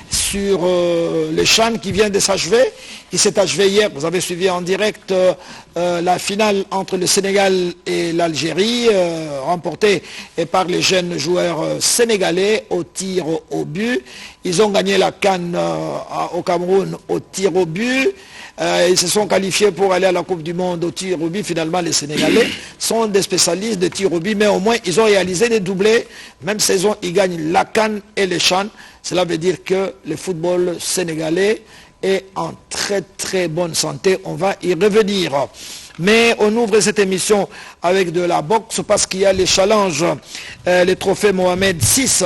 sur le CHAN qui vient de s'achever, qui s'est achevé hier. Vous avez suivi en direct la finale entre le Sénégal et l'Algérie, remportée par les jeunes joueurs sénégalais au tir au but. Ils ont gagné la CAN au Cameroun au tir au but. Ils se sont qualifiés pour aller à la Coupe du Monde au tir au but. Finalement, les Sénégalais sont des spécialistes de tir au but, mais au moins, ils ont réalisé des doublés. Même saison, ils gagnent la CAN et les CHAN. Cela veut dire que le football sénégalais est en très bonne santé. On va y revenir. Mais on ouvre cette émission avec de la boxe parce qu'il y a les challenges, les trophées Mohamed VI,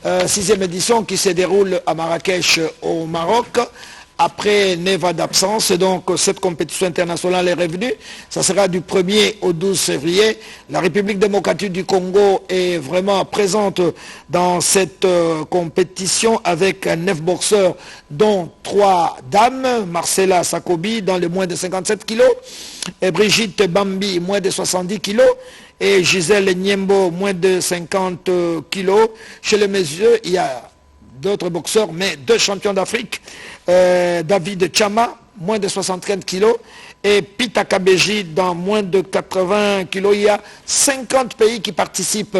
6e édition qui se déroule à Marrakech au Maroc. Après 9 ans d'absence, donc cette compétition internationale est revenue. Ça sera du 1er au 12 février. La République démocratique du Congo est vraiment présente dans cette compétition avec 9 boxeurs, dont 3 dames. Marcela Sakobi dans les moins de 57 kilos, et Brigitte Bambi, moins de 70 kilos, et Gisèle Niembo, moins de 50 kilos. Chez les messieurs, il y a d'autres boxeurs, mais 2 champions d'Afrique. David Chama, moins de 75 kilos, et Pita Kabeji dans moins de 80 kilos. Il y a 50 pays qui participent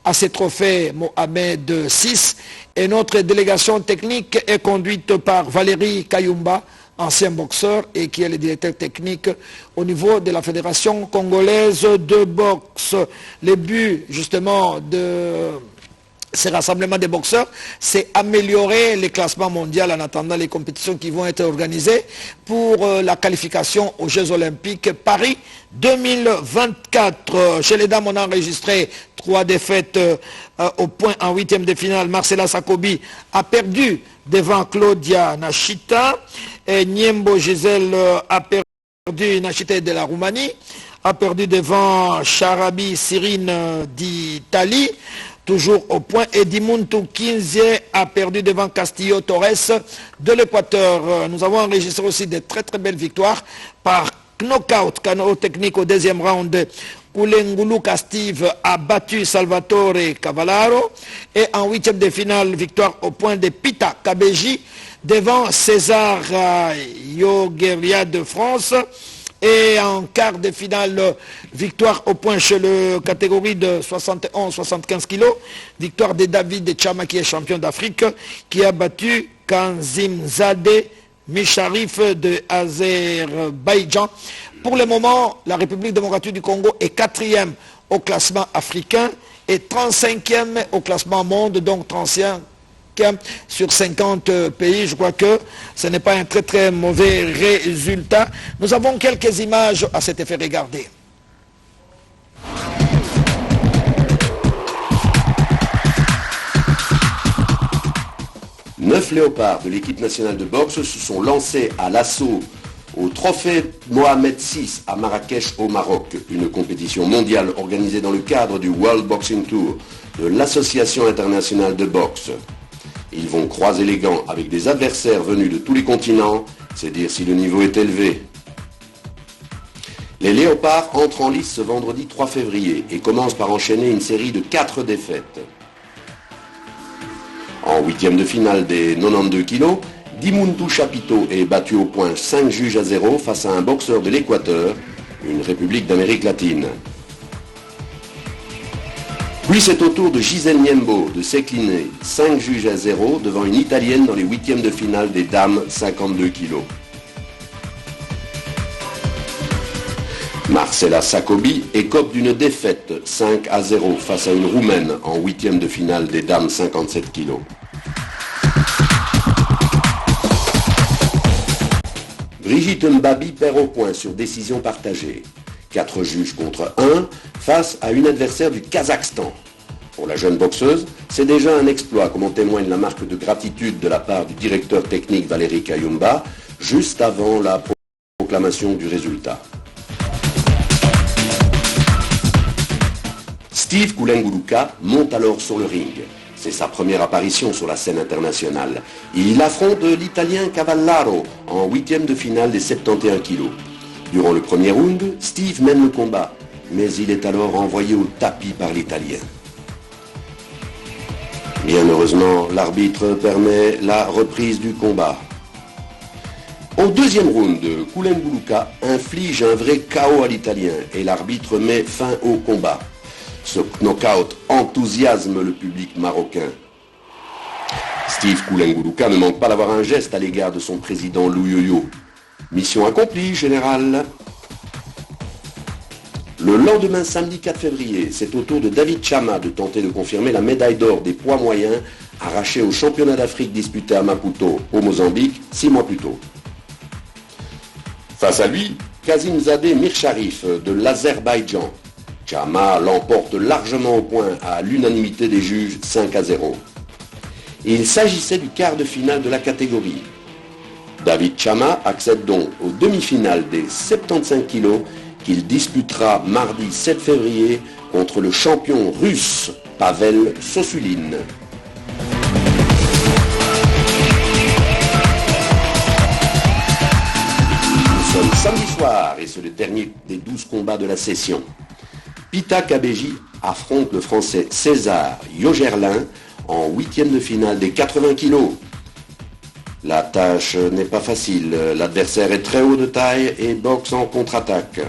à ces trophées Mohamed VI. Et notre délégation technique est conduite par Valérie Kayumba, ancien boxeur et qui est le directeur technique au niveau de la Fédération congolaise de boxe. Le but justement de ces rassemblements des boxeurs, c'est améliorer les classements mondiaux en attendant les compétitions qui vont être organisées pour la qualification aux Jeux Olympiques Paris 2024. Chez les dames, on a enregistré 3 défaites au point en 8e de finale. Marcela Sakobi a perdu devant Claudia Nashita et Niembo Gisèle a perdu, Nashita de la Roumanie, a perdu devant Charabi Cyrine d'Italie. Toujours au point, Edimuntu Kinzie a perdu devant Castillo Torres de l'Équateur. Nous avons enregistré aussi de très belles victoires par knockout, KO technique au 2e round. Koulengulu Steve a battu Salvatore Cavallaro. Et en 8e de finale, victoire au point de Pita Kabeji devant César Yogueria de France. Et en quart de finale, victoire au point chez le catégorie de 71-75 kg. Victoire de David Chama qui est champion d'Afrique, qui a battu Kanzimzadeh Misharif de Azerbaïdjan. Pour le moment, la République démocratique du Congo est 4e au classement africain et 35e au classement monde, donc 35e sur 50 pays. Je crois que ce n'est pas un très mauvais résultat. Nous avons quelques images à cet effet. Regardez. Neuf léopards de l'équipe nationale de boxe se sont lancés à l'assaut au trophée Mohamed VI à Marrakech au Maroc, une compétition mondiale organisée dans le cadre du World Boxing Tour de l'Association internationale de boxe. Ils vont croiser les gants avec des adversaires venus de tous les continents, c'est dire si le niveau est élevé. Les léopards entrent en lice ce vendredi 3 février et commencent par enchaîner une série de 4 défaites. En 8e de finale des 92 kilos, Dimuntu Chapito est battu au point 5 juges à 0 face à un boxeur de l'Équateur, une république d'Amérique latine. Puis c'est au tour de Gisèle Niembo de s'écliner 5 juges à 0 devant une Italienne dans les 8e de finale des dames 52 kilos. Marcela Sakobi écope d'une défaite 5 à 0 face à une Roumaine en 8e de finale des dames 57 kilos. Brigitte Mbabi perd au point sur décision partagée. 4 juges contre 1 face à une adversaire du Kazakhstan. Pour la jeune boxeuse, c'est déjà un exploit, comme en témoigne la marque de gratitude de la part du directeur technique Valérie Kayumba, juste avant la proclamation du résultat. Steve Koulenguluka monte alors sur le ring. C'est sa première apparition sur la scène internationale. Il affronte l'Italien Cavallaro en 8e de finale des 71 kilos. Durant le premier round, Steve mène le combat, mais il est alors envoyé au tapis par l'Italien. Bien heureusement, l'arbitre permet la reprise du combat. Au deuxième round, Koulengouluka inflige un vrai chaos à l'Italien et l'arbitre met fin au combat. Ce knockout enthousiasme le public marocain. Steve Koulengouluka ne manque pas d'avoir un geste à l'égard de son président Louyoyo. Mission accomplie, général. Le lendemain, samedi 4 février, c'est au tour de David Chama de tenter de confirmer la médaille d'or des poids moyens arrachée au championnat d'Afrique disputé à Maputo, au Mozambique, 6 mois plus tôt. Face à lui, Kazimzadeh Mirsharif de l'Azerbaïdjan. Chama l'emporte largement au point à l'unanimité des juges 5-0. Il s'agissait du quart de finale de la catégorie. David Chama accède donc aux demi-finales des 75 kilos qu'il disputera mardi 7 février contre le champion russe Pavel Sosulin. Nous sommes samedi soir et c'est le dernier des 12 combats de la session. Pita Kabeji affronte le français César Yogerlin en huitième de finale des 80 kilos. La tâche n'est pas facile, l'adversaire est très haut de taille et boxe en contre-attaque.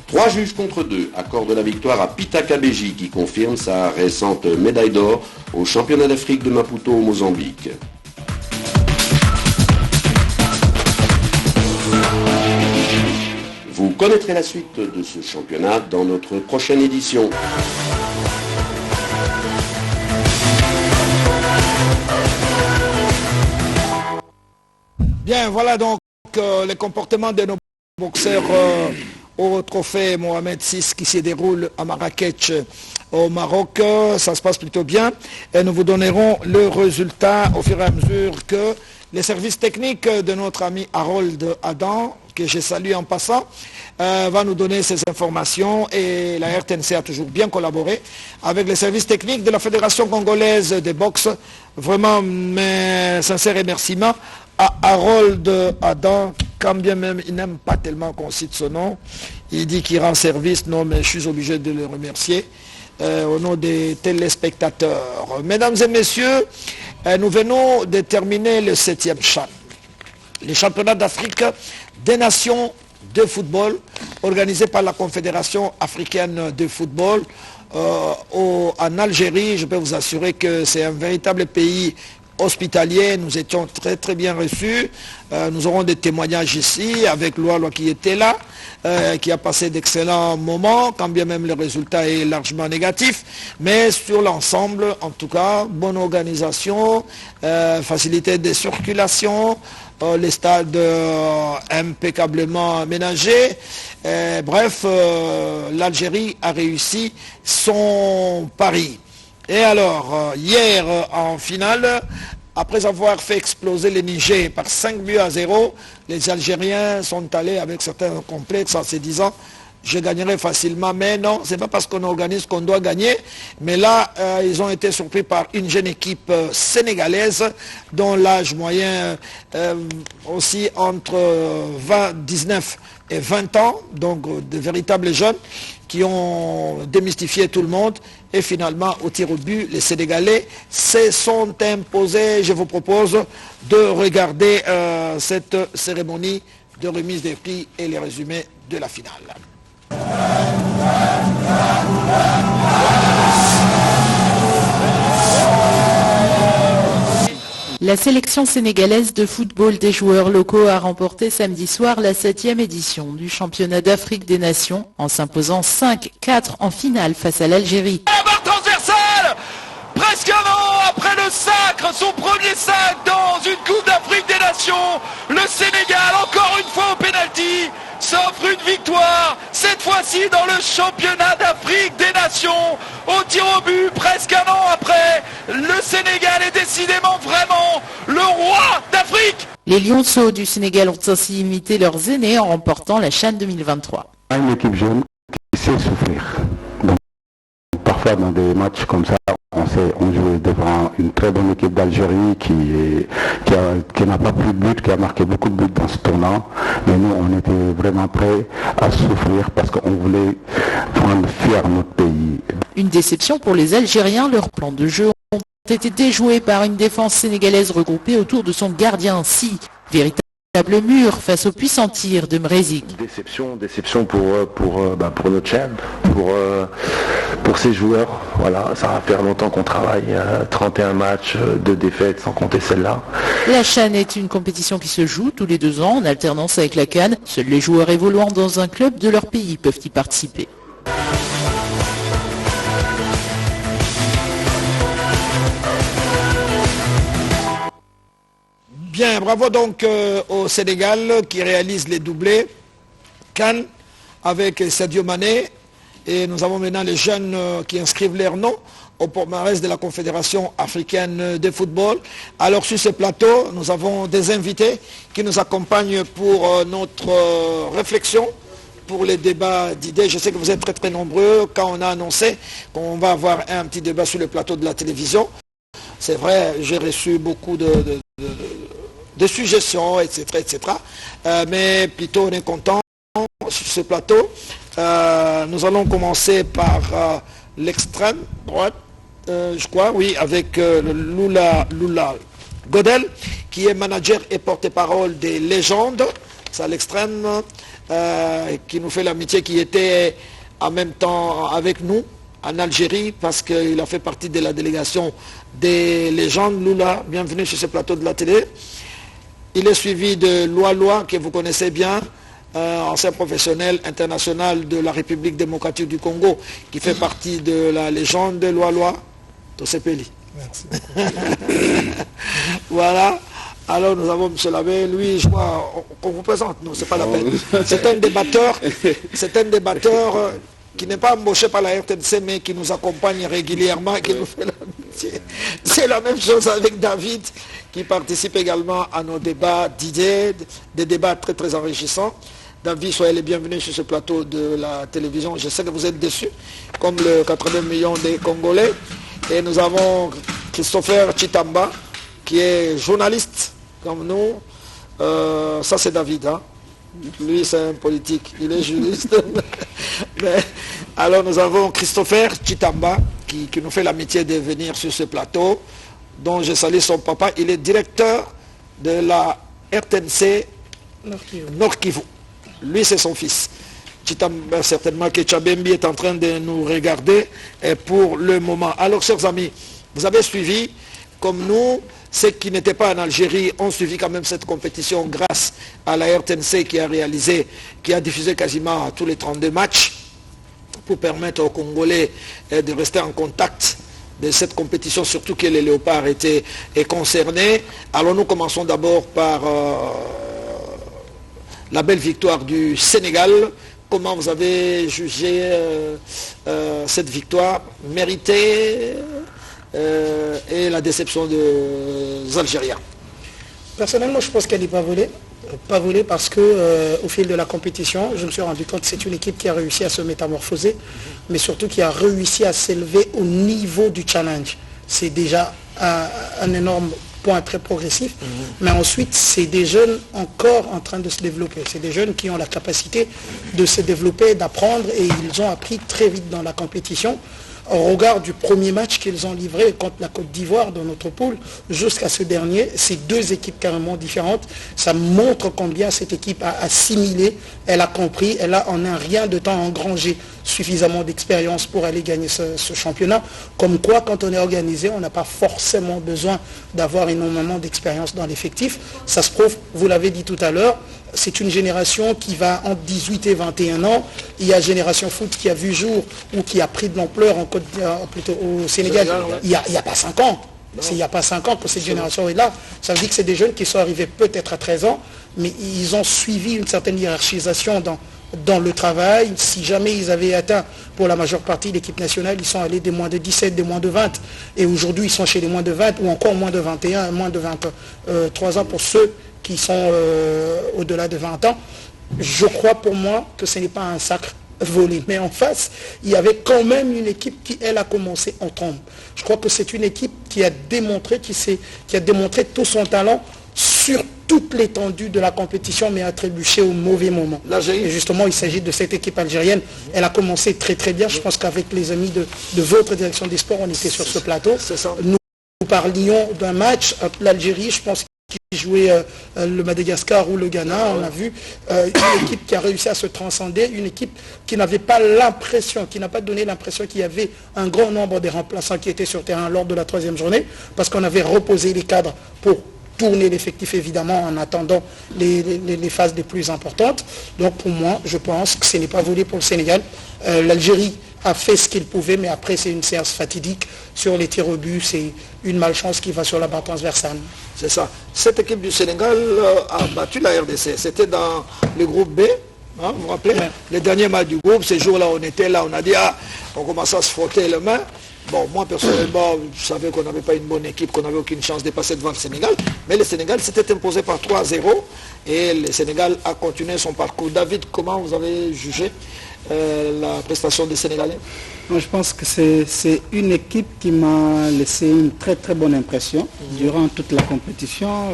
3 juges contre 2 accordent la victoire à Pita Kabeji qui confirme sa récente médaille d'or au championnat d'Afrique de Maputo au Mozambique. Vous connaîtrez la suite de ce championnat dans notre prochaine édition. Bien, voilà donc les comportements de nos boxeurs au trophée Mohamed VI qui se déroule à Marrakech au Maroc. Ça se passe plutôt bien et nous vous donnerons le résultat au fur et à mesure que les services techniques de notre ami Harold Adam, que je salue en passant, va nous donner ces informations et la RTNC a toujours bien collaboré avec les services techniques de la Fédération congolaise de boxe. Vraiment mes sincères remerciements à Harold Adam, quand bien même il n'aime pas tellement qu'on cite son nom. Il dit qu'il rend service, non mais je suis obligé de le remercier au nom des téléspectateurs. Mesdames et messieurs, nous venons de terminer le 7e CHAN, les championnats d'Afrique des nations de football organisés par la Confédération africaine de football en Algérie. Je peux vous assurer que c'est un véritable pays hospitalier. Nous étions très très bien reçus. Nous aurons des témoignages ici avec Loa qui était là, qui a passé d'excellents moments, quand bien même le résultat est largement négatif. Mais sur l'ensemble, en tout cas, bonne organisation, facilité de circulation, les stades impeccablement aménagés. Bref, l'Algérie a réussi son pari. Et alors, hier en finale, après avoir fait exploser le Niger par 5-0, les Algériens sont allés avec certains complexes en se disant je gagnerai facilement, mais non, c'est pas parce qu'on organise qu'on doit gagner. Mais là, ils ont été surpris par une jeune équipe sénégalaise dont l'âge moyen aussi entre 19 et 20 ans, donc de véritables jeunes qui ont démystifié tout le monde. Et finalement, au tir au but, les Sénégalais se sont imposés. Je vous propose de regarder cette cérémonie de remise des prix et les résumés de la finale. La sélection sénégalaise de football des joueurs locaux a remporté samedi soir la 7e édition du championnat d'Afrique des Nations en s'imposant 5-4 en finale face à l'Algérie. La barre transversale, presque un an après le sacre, son premier sac dans une Coupe d'Afrique des Nations, le Sénégal encore une fois au pénalty s'offre une victoire, cette fois-ci dans le championnat d'Afrique des Nations, au tir au but, presque un an après, le Sénégal est décidément vraiment le roi d'Afrique. Les Lionceaux du Sénégal ont ainsi imité leurs aînés en remportant la CHAN 2023. Une équipe jeune qui sait souffrir. Donc, parfois dans des matchs comme ça, on joue devant une très bonne équipe d'Algérie qui n'a pas pris de but, qui a marqué beaucoup de buts dans ce tournant. Mais nous, on était vraiment prêts à souffrir parce qu'on voulait rendre fier notre pays. Une déception pour les Algériens, leur plan de jeu été déjoués par une défense sénégalaise regroupée autour de son gardien Si. Véritable mur face au puissant tir de Mrezik. Déception pour notre chaîne, pour ces joueurs. Voilà, ça va faire longtemps qu'on travaille, 31 matchs, 2 défaites sans compter celle-là. La CHAN est une compétition qui se joue tous les 2 ans en alternance avec la CAN. Seuls les joueurs évoluant dans un club de leur pays peuvent y participer. Bien, bravo donc au Sénégal qui réalise les doublés CAN avec Sadio Mané. Et nous avons maintenant les jeunes qui inscrivent leur nom au palmarès de la Confédération africaine de football. Alors sur ce plateau, nous avons des invités qui nous accompagnent pour notre réflexion, pour les débats d'idées. Je sais que vous êtes très très nombreux quand on a annoncé qu'on va avoir un petit débat sur le plateau de la télévision. C'est vrai, j'ai reçu beaucoup de suggestions, etc. Mais plutôt on est content sur ce plateau. Nous allons commencer par l'extrême droite, je crois, oui, avec Lula Godel, qui est manager et porte-parole des légendes. C'est à l'extrême, qui nous fait l'amitié, qui était en même temps avec nous en Algérie, parce qu'il a fait partie de la délégation des légendes. Lula, bienvenue sur ce plateau de la télé. Il est suivi de Loa, que vous connaissez bien, ancien professionnel international de la République démocratique du Congo, qui fait partie de la légende de Loa, Tosepeli. Merci. Voilà. Alors nous avons M. Labé, lui, je crois qu'on vous présente, non, c'est pas la peine. C'est un débatteur qui n'est pas embauché par la RTNC, mais qui nous accompagne régulièrement, qui nous fait l'amitié. C'est la même chose avec David, qui participe également à nos débats d'idées, des débats très très enrichissants. David, soyez les bienvenus sur ce plateau de la télévision. Je sais que vous êtes déçus, comme le 80 millions des Congolais. Et nous avons Christopher Chitamba, qui est journaliste comme nous. Ça c'est David, hein. Lui c'est un politique, il est juriste. Mais, alors nous avons Christopher Chitamba qui nous fait l'amitié de venir sur ce plateau, dont je salue son papa. Il est directeur de la RTNC Nord Kivu. Lui c'est son fils. Chitamba, certainement que Tchabembi est en train de nous regarder pour le moment. Alors chers amis, vous avez suivi comme nous. Ceux qui n'étaient pas en Algérie ont suivi quand même cette compétition grâce à la RTNC qui a diffusé quasiment tous les 32 matchs pour permettre aux Congolais de rester en contact de cette compétition, surtout que les Léopards étaient concernés. Alors nous commençons d'abord par la belle victoire du Sénégal. Comment vous avez jugé cette victoire méritée et la déception des Algériens? Personnellement, je pense qu'elle n'est pas volée. Pas volée parce que au fil de la compétition, je me suis rendu compte que c'est une équipe qui a réussi à se métamorphoser, mais surtout qui a réussi à s'élever au niveau du challenge. C'est déjà un énorme point très progressif, mais ensuite c'est des jeunes encore en train de se développer. C'est des jeunes qui ont la capacité de se développer, d'apprendre, et ils ont appris très vite dans la compétition. Au regard du premier match qu'ils ont livré contre la Côte d'Ivoire dans notre poule, jusqu'à ce dernier, c'est 2 équipes carrément différentes. Ça montre combien cette équipe a assimilé, elle a compris, elle a en un rien de temps engrangé suffisamment d'expérience pour aller gagner ce championnat. Comme quoi, quand on est organisé, on n'a pas forcément besoin d'avoir énormément d'expérience dans l'effectif. Ça se prouve, vous l'avez dit tout à l'heure, c'est une génération qui va entre 18 et 21 ans. Il y a Génération Foot qui a vu jour ou qui a pris de l'ampleur plutôt au Sénégal. Il n'y a pas 5 ans. Il n'y a pas 5 ans que cette génération est là. Ça veut dire que c'est des jeunes qui sont arrivés peut-être à 13 ans, mais ils ont suivi une certaine hiérarchisation dans le travail. Si jamais ils avaient atteint pour la majeure partie l'équipe nationale, ils sont allés des moins de 17, des moins de 20. Et aujourd'hui, ils sont chez les moins de 20 ou encore moins de 21, moins de 23 ans pour ceux qui sont au-delà de 20 ans. Je crois pour moi que ce n'est pas un sacre volé. Mais en face, il y avait quand même une équipe qui, elle, a commencé en trombe. Je crois que c'est une équipe qui a démontré, qui a démontré tout son talent sur toute l'étendue de la compétition, mais a trébuché au mauvais moment. Et justement, il s'agit de cette équipe algérienne. Elle a commencé très très bien. Je pense qu'avec les amis de votre direction des sports, on était sur ce plateau. Nous parlions d'un match, l'Algérie, je pense qui jouait le Madagascar ou le Ghana, on a vu une équipe qui a réussi à se transcender, une équipe qui n'avait pas l'impression, qui n'a pas donné l'impression qu'il y avait un grand nombre de remplaçants qui étaient sur terrain lors de la 3e journée, parce qu'on avait reposé les cadres pour tourner l'effectif évidemment en attendant les phases les plus importantes. Donc pour moi, je pense que ce n'est pas volé pour le Sénégal. L'Algérie a fait ce qu'il pouvait, mais après c'est une séance fatidique sur les tirs au but, c'est une malchance qui va sur la barre transversale. C'est ça. Cette équipe du Sénégal a battu la RDC. C'était dans le groupe B, hein, vous vous rappelez, le dernier match du groupe, ces jours-là on était là, on a dit, on commençait à se frotter les mains. Bon, moi personnellement, je savais qu'on n'avait pas une bonne équipe, qu'on n'avait aucune chance de passer devant le Sénégal, mais le Sénégal s'était imposé par 3-0 et le Sénégal a continué son parcours. David, comment vous avez jugé la prestation des Sénégalais? Moi, je pense que c'est une équipe qui m'a laissé une très très bonne impression durant toute la compétition.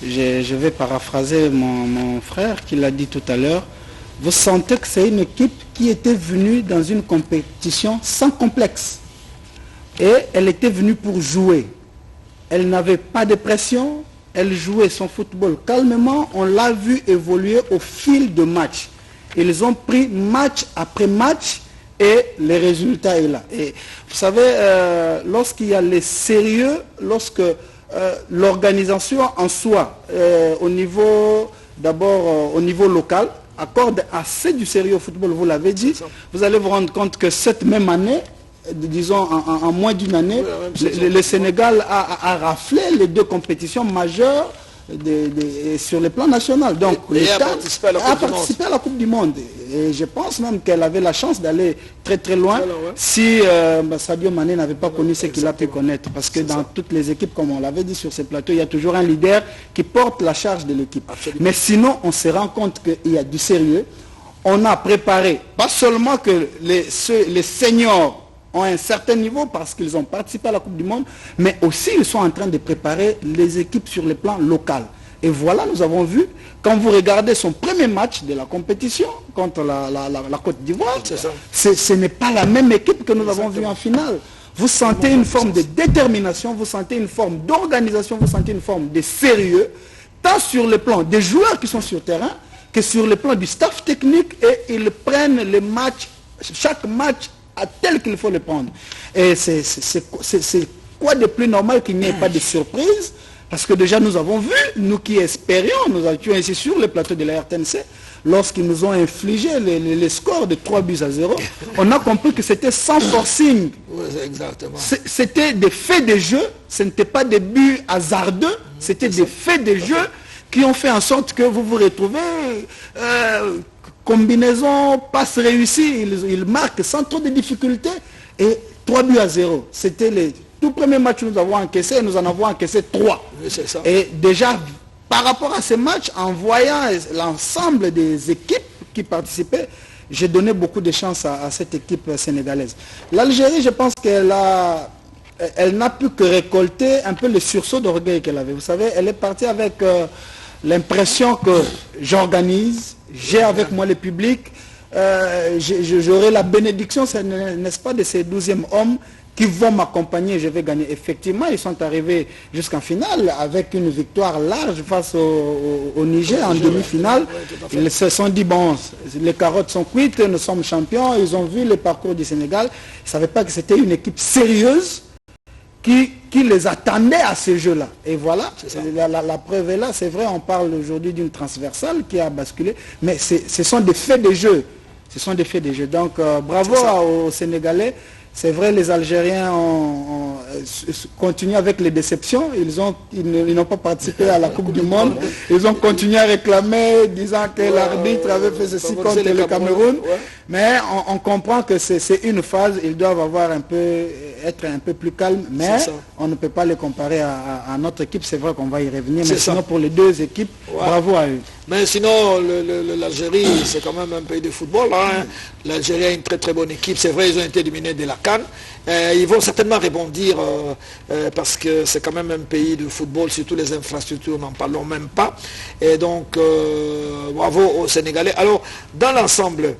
Je vais paraphraser mon frère qui l'a dit tout à l'heure. Vous sentez que c'est une équipe qui était venue dans une compétition sans complexe. Et elle était venue pour jouer. Elle n'avait pas de pression, elle jouait son football calmement. On l'a vu évoluer au fil de match. Ils ont pris match après match et le résultat est là. Et vous savez, lorsqu'il y a les sérieux, lorsque l'organisation en soi, au niveau local, accorde assez du sérieux au football, vous l'avez dit, vous allez vous rendre compte que cette même année, disons en moins d'une année, le Sénégal a raflé les 2 compétitions majeures sur le plan national. Donc l'État a participé à la Coupe du Monde. Et je pense même qu'elle avait la chance d'aller très très loin si Sadio Mané n'avait pas connu ce qu'il a pu connaître. Parce que dans toutes les équipes, comme on l'avait dit sur ces plateaux, il y a toujours un leader qui porte la charge de l'équipe. Mais sinon, on se rend compte qu'il y a du sérieux. On a préparé, pas seulement que les seniors ont un certain niveau parce qu'ils ont participé à la Coupe du Monde, mais aussi ils sont en train de préparer les équipes sur le plan local. Et voilà, nous avons vu, quand vous regardez son premier match de la compétition contre la Côte d'Ivoire, ce n'est pas la même équipe que nous avons vue en finale. Vous sentez une forme de détermination, vous sentez une forme d'organisation, vous sentez une forme de sérieux, tant sur le plan des joueurs qui sont sur terrain, que sur le plan du staff technique, et ils prennent les matchs, chaque match tel qu'il faut le prendre. Et c'est quoi de plus normal qu'il n'y ait pas de surprise? Parce que déjà nous avons vu, nous qui espérions, nous étions ici sur le plateau de la RTNC, lorsqu'ils nous ont infligé les scores de 3-0, on a compris que c'était sans forcing. Oui, exactement. C'était des faits de jeu, ce n'était pas des buts hasardeux, c'était des faits de jeu qui ont fait en sorte que vous vous retrouvez... combinaison, passe réussie, il marque sans trop de difficultés et 3-0. C'était le tout premier match que nous avons encaissé et nous en avons encaissé 3. Oui, c'est ça. Et déjà, par rapport à ces matchs, en voyant l'ensemble des équipes qui participaient, j'ai donné beaucoup de chance à cette équipe sénégalaise. L'Algérie, je pense qu'elle n'a pu que récolter un peu le sursaut d'orgueil qu'elle avait. Vous savez, elle est partie avec l'impression que j'organise, j'ai avec moi le public, j'aurai la bénédiction, n'est-ce pas, de ces 12e hommes qui vont m'accompagner, je vais gagner. Effectivement, ils sont arrivés jusqu'en finale avec une victoire large face au Niger en demi-finale. Ils se sont dit, bon, les carottes sont cuites, nous sommes champions. Ils ont vu le parcours du Sénégal. Ils ne savaient pas que c'était une équipe sérieuse qui les attendait à ce jeu-là. Et voilà, la preuve est là. C'est vrai, on parle aujourd'hui d'une transversale qui a basculé, mais ce sont des faits de jeu. Ce sont des faits de jeu. Donc, bravo aux Sénégalais. C'est vrai, les Algériens ont continué avec les déceptions. Ils n'ont pas participé à la Coupe du Monde. Ils ont continué à réclamer, disant que l'arbitre avait fait ceci contre le Cameroun. Mais on comprend que c'est une phase. Ils doivent être un peu plus calmes. Mais on ne peut pas les comparer à notre équipe. C'est vrai qu'on va y revenir. Mais sinon, pour les 2 équipes, bravo à eux. Mais sinon, l'Algérie, c'est quand même un pays de football. Hein. L'Algérie a une très très bonne équipe. C'est vrai, ils ont été éliminés de la CAN. Ils vont certainement rebondir parce que c'est quand même un pays de football, surtout les infrastructures, n'en parlons même pas. Et donc, bravo aux Sénégalais. Alors, dans l'ensemble,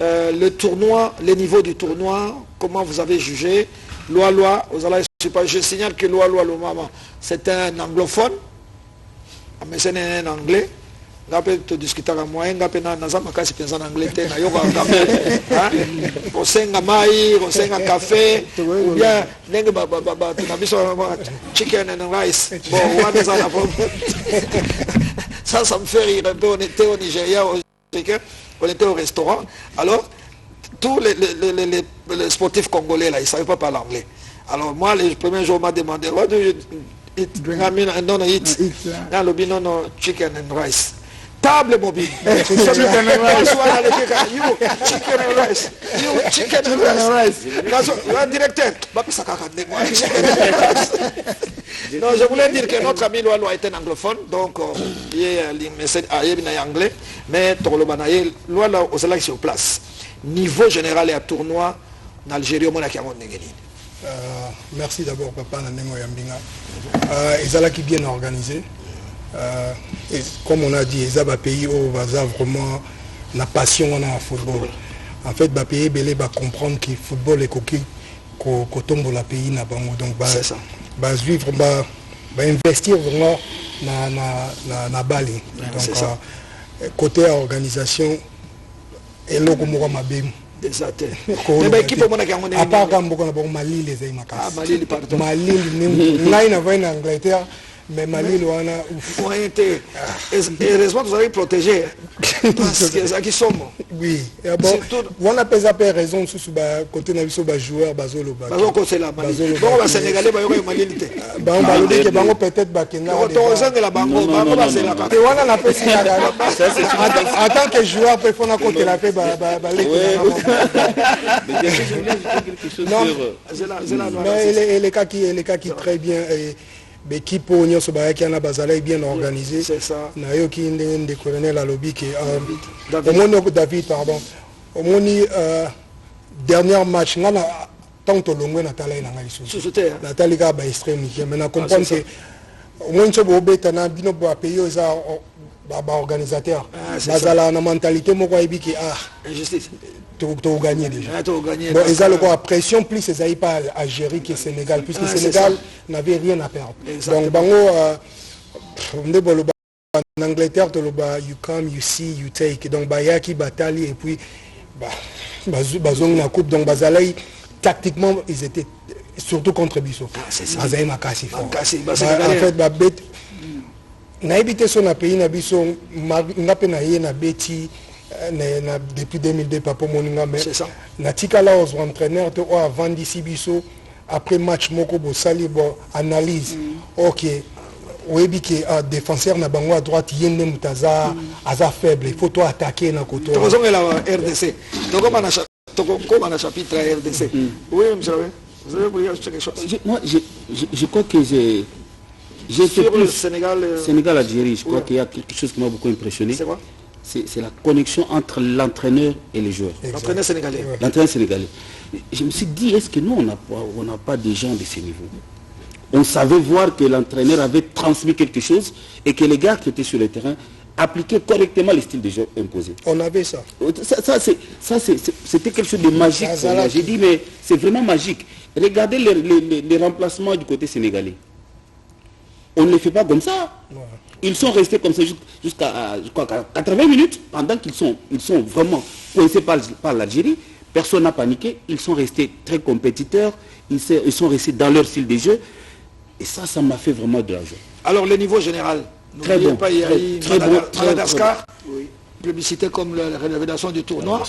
le tournoi, les niveaux du tournoi, comment vous avez jugé? Loi, vous allez je signale que Loa Lomama, c'est un anglophone, mais c'est un anglais. Ngape to discuter avec moi, ngape na nazama kasi pensa en anglais te na yoko ngape, hein? Osenga mai, osenga café, ou bien nenga tunabiso chicken and rice. Bon, what is that? Ça me fait rire. On était au Nigeria, on était au restaurant. Alors, tous les sportifs congolais là, ils ne savaient pas parler anglais. Alors moi, les premiers jours, on m'a demandé, what do you eat? Non, eat. Non, chicken and rice. Table mobile. Chicken and rice. You chicken and rice. Le directeur. Non, je voulais dire que notre ami Loa est un anglophone, donc il est anglais, mais Loa est sur place. Niveau général et à tournoi, en Algérie, au Monaco, merci d'abord, papa Nanemo Yambinga. Ils qui bien organisé. Et comme on a dit, ils ont un pays où on a vraiment la passion dans le football. En fait, le pays va comprendre que le football est coquille, qu'on tombe dans le pays. Donc, va suivre, va investir vraiment dans la balle. Donc, côté organisation, et là, comme on a bien. Mais qui peut à part quand on a Mali, les amis. Mali, pardon. Mali, là, il y a en Angleterre. Mais Mali, heureusement, vous avez protégé. Parce que ça qui sont. Oui. On a pas raison sur ce côté de joueur, Bazolo. Bazolo, c'est la Mali. Bon, on va Sénégalais, on va Mali. On va dire que Bango peut-être Bakena. On la Bango, Bango, c'est la Bango. Et on a fait en tant que joueur, il faut côté la paix. Mais les cas qui très bien. L'équipe qui est bien organisée. C'est ça. Des colonels à lobby qui David, pardon. Au moins, dernier match, tant que l'on a Nathalie Nathalie est extrême. Mais on comprend que au moins, si vous avez bino pays organisateur, la mentalité, qui injustice. Tu as gagné déjà. Bon, ils ont la pression, plus ils n'avaient pas Algérie que Sénégal, puisque Sénégal n'avait rien à perdre. Donc, en Angleterre, you come, you see, you take. Donc, Bayaki, Batali, et puis, Bazong la coupe. Donc, Bazalaï, tactiquement, ils étaient surtout contre Bissau. C'est ça. Bazalaï m'a cassé fort. En fait, Naïbité son pays, Nabiso, Napenaye, Nabeti. Depuis 2002 papa moninga mais natika là aux entraîneurs to avant d'ici biso après match moko bo sali bo analyse OK webi que défenseur na bango à droite yende mutaza aza faible il faut toi attaquer na koto to zonga la RDC donc comme on a chapitre RDC oui monsieur vous avez voulu ajouter quelque chose moi je crois que j'ai sur le Sénégal Algérie je crois qu'il y a quelque chose qui m'a beaucoup impressionné. C'est quoi? C'est la connexion entre l'entraîneur et les joueurs. L'entraîneur sénégalais. L'entraîneur sénégalais. Je me suis dit, est-ce que nous, on n'a pas des gens de ce niveau? On savait voir que l'entraîneur avait transmis quelque chose et que les gars qui étaient sur le terrain appliquaient correctement les styles de jeu imposés. On avait ça. C'était quelque chose de magique. J'ai dit, mais c'est vraiment magique. Regardez les remplacements du côté sénégalais. On ne les fait pas comme ça. Ouais. Ils sont restés comme ça jusqu'à 80 minutes, pendant qu'ils sont vraiment coincés par l'Algérie. Personne n'a paniqué. Ils sont restés très compétiteurs. Ils sont restés dans leur style de jeu. Et ça m'a fait vraiment de la joie. Alors, le niveau général, très bon. Pas, il y a Madagascar, oui. Publicité comme la révélation du tournoi.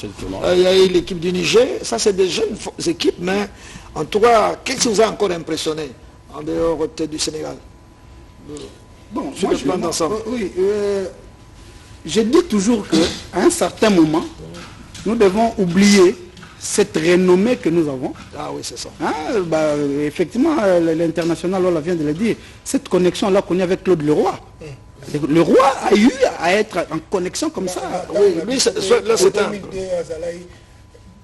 Il y a eu l'équipe du Niger. Ça, c'est des jeunes équipes, mais en tout cas, qu'est-ce qui vous a encore impressionné en dehors du Sénégal? Bon, je dis toujours qu'à un certain moment, nous devons oublier cette renommée que nous avons. Ah oui, c'est ça. Effectivement, l'international, on vient de le dire, cette connexion-là qu'on a avec Claude Leroy. Le roi a eu à être en connexion comme ça. Oui, lui, là, c'est un...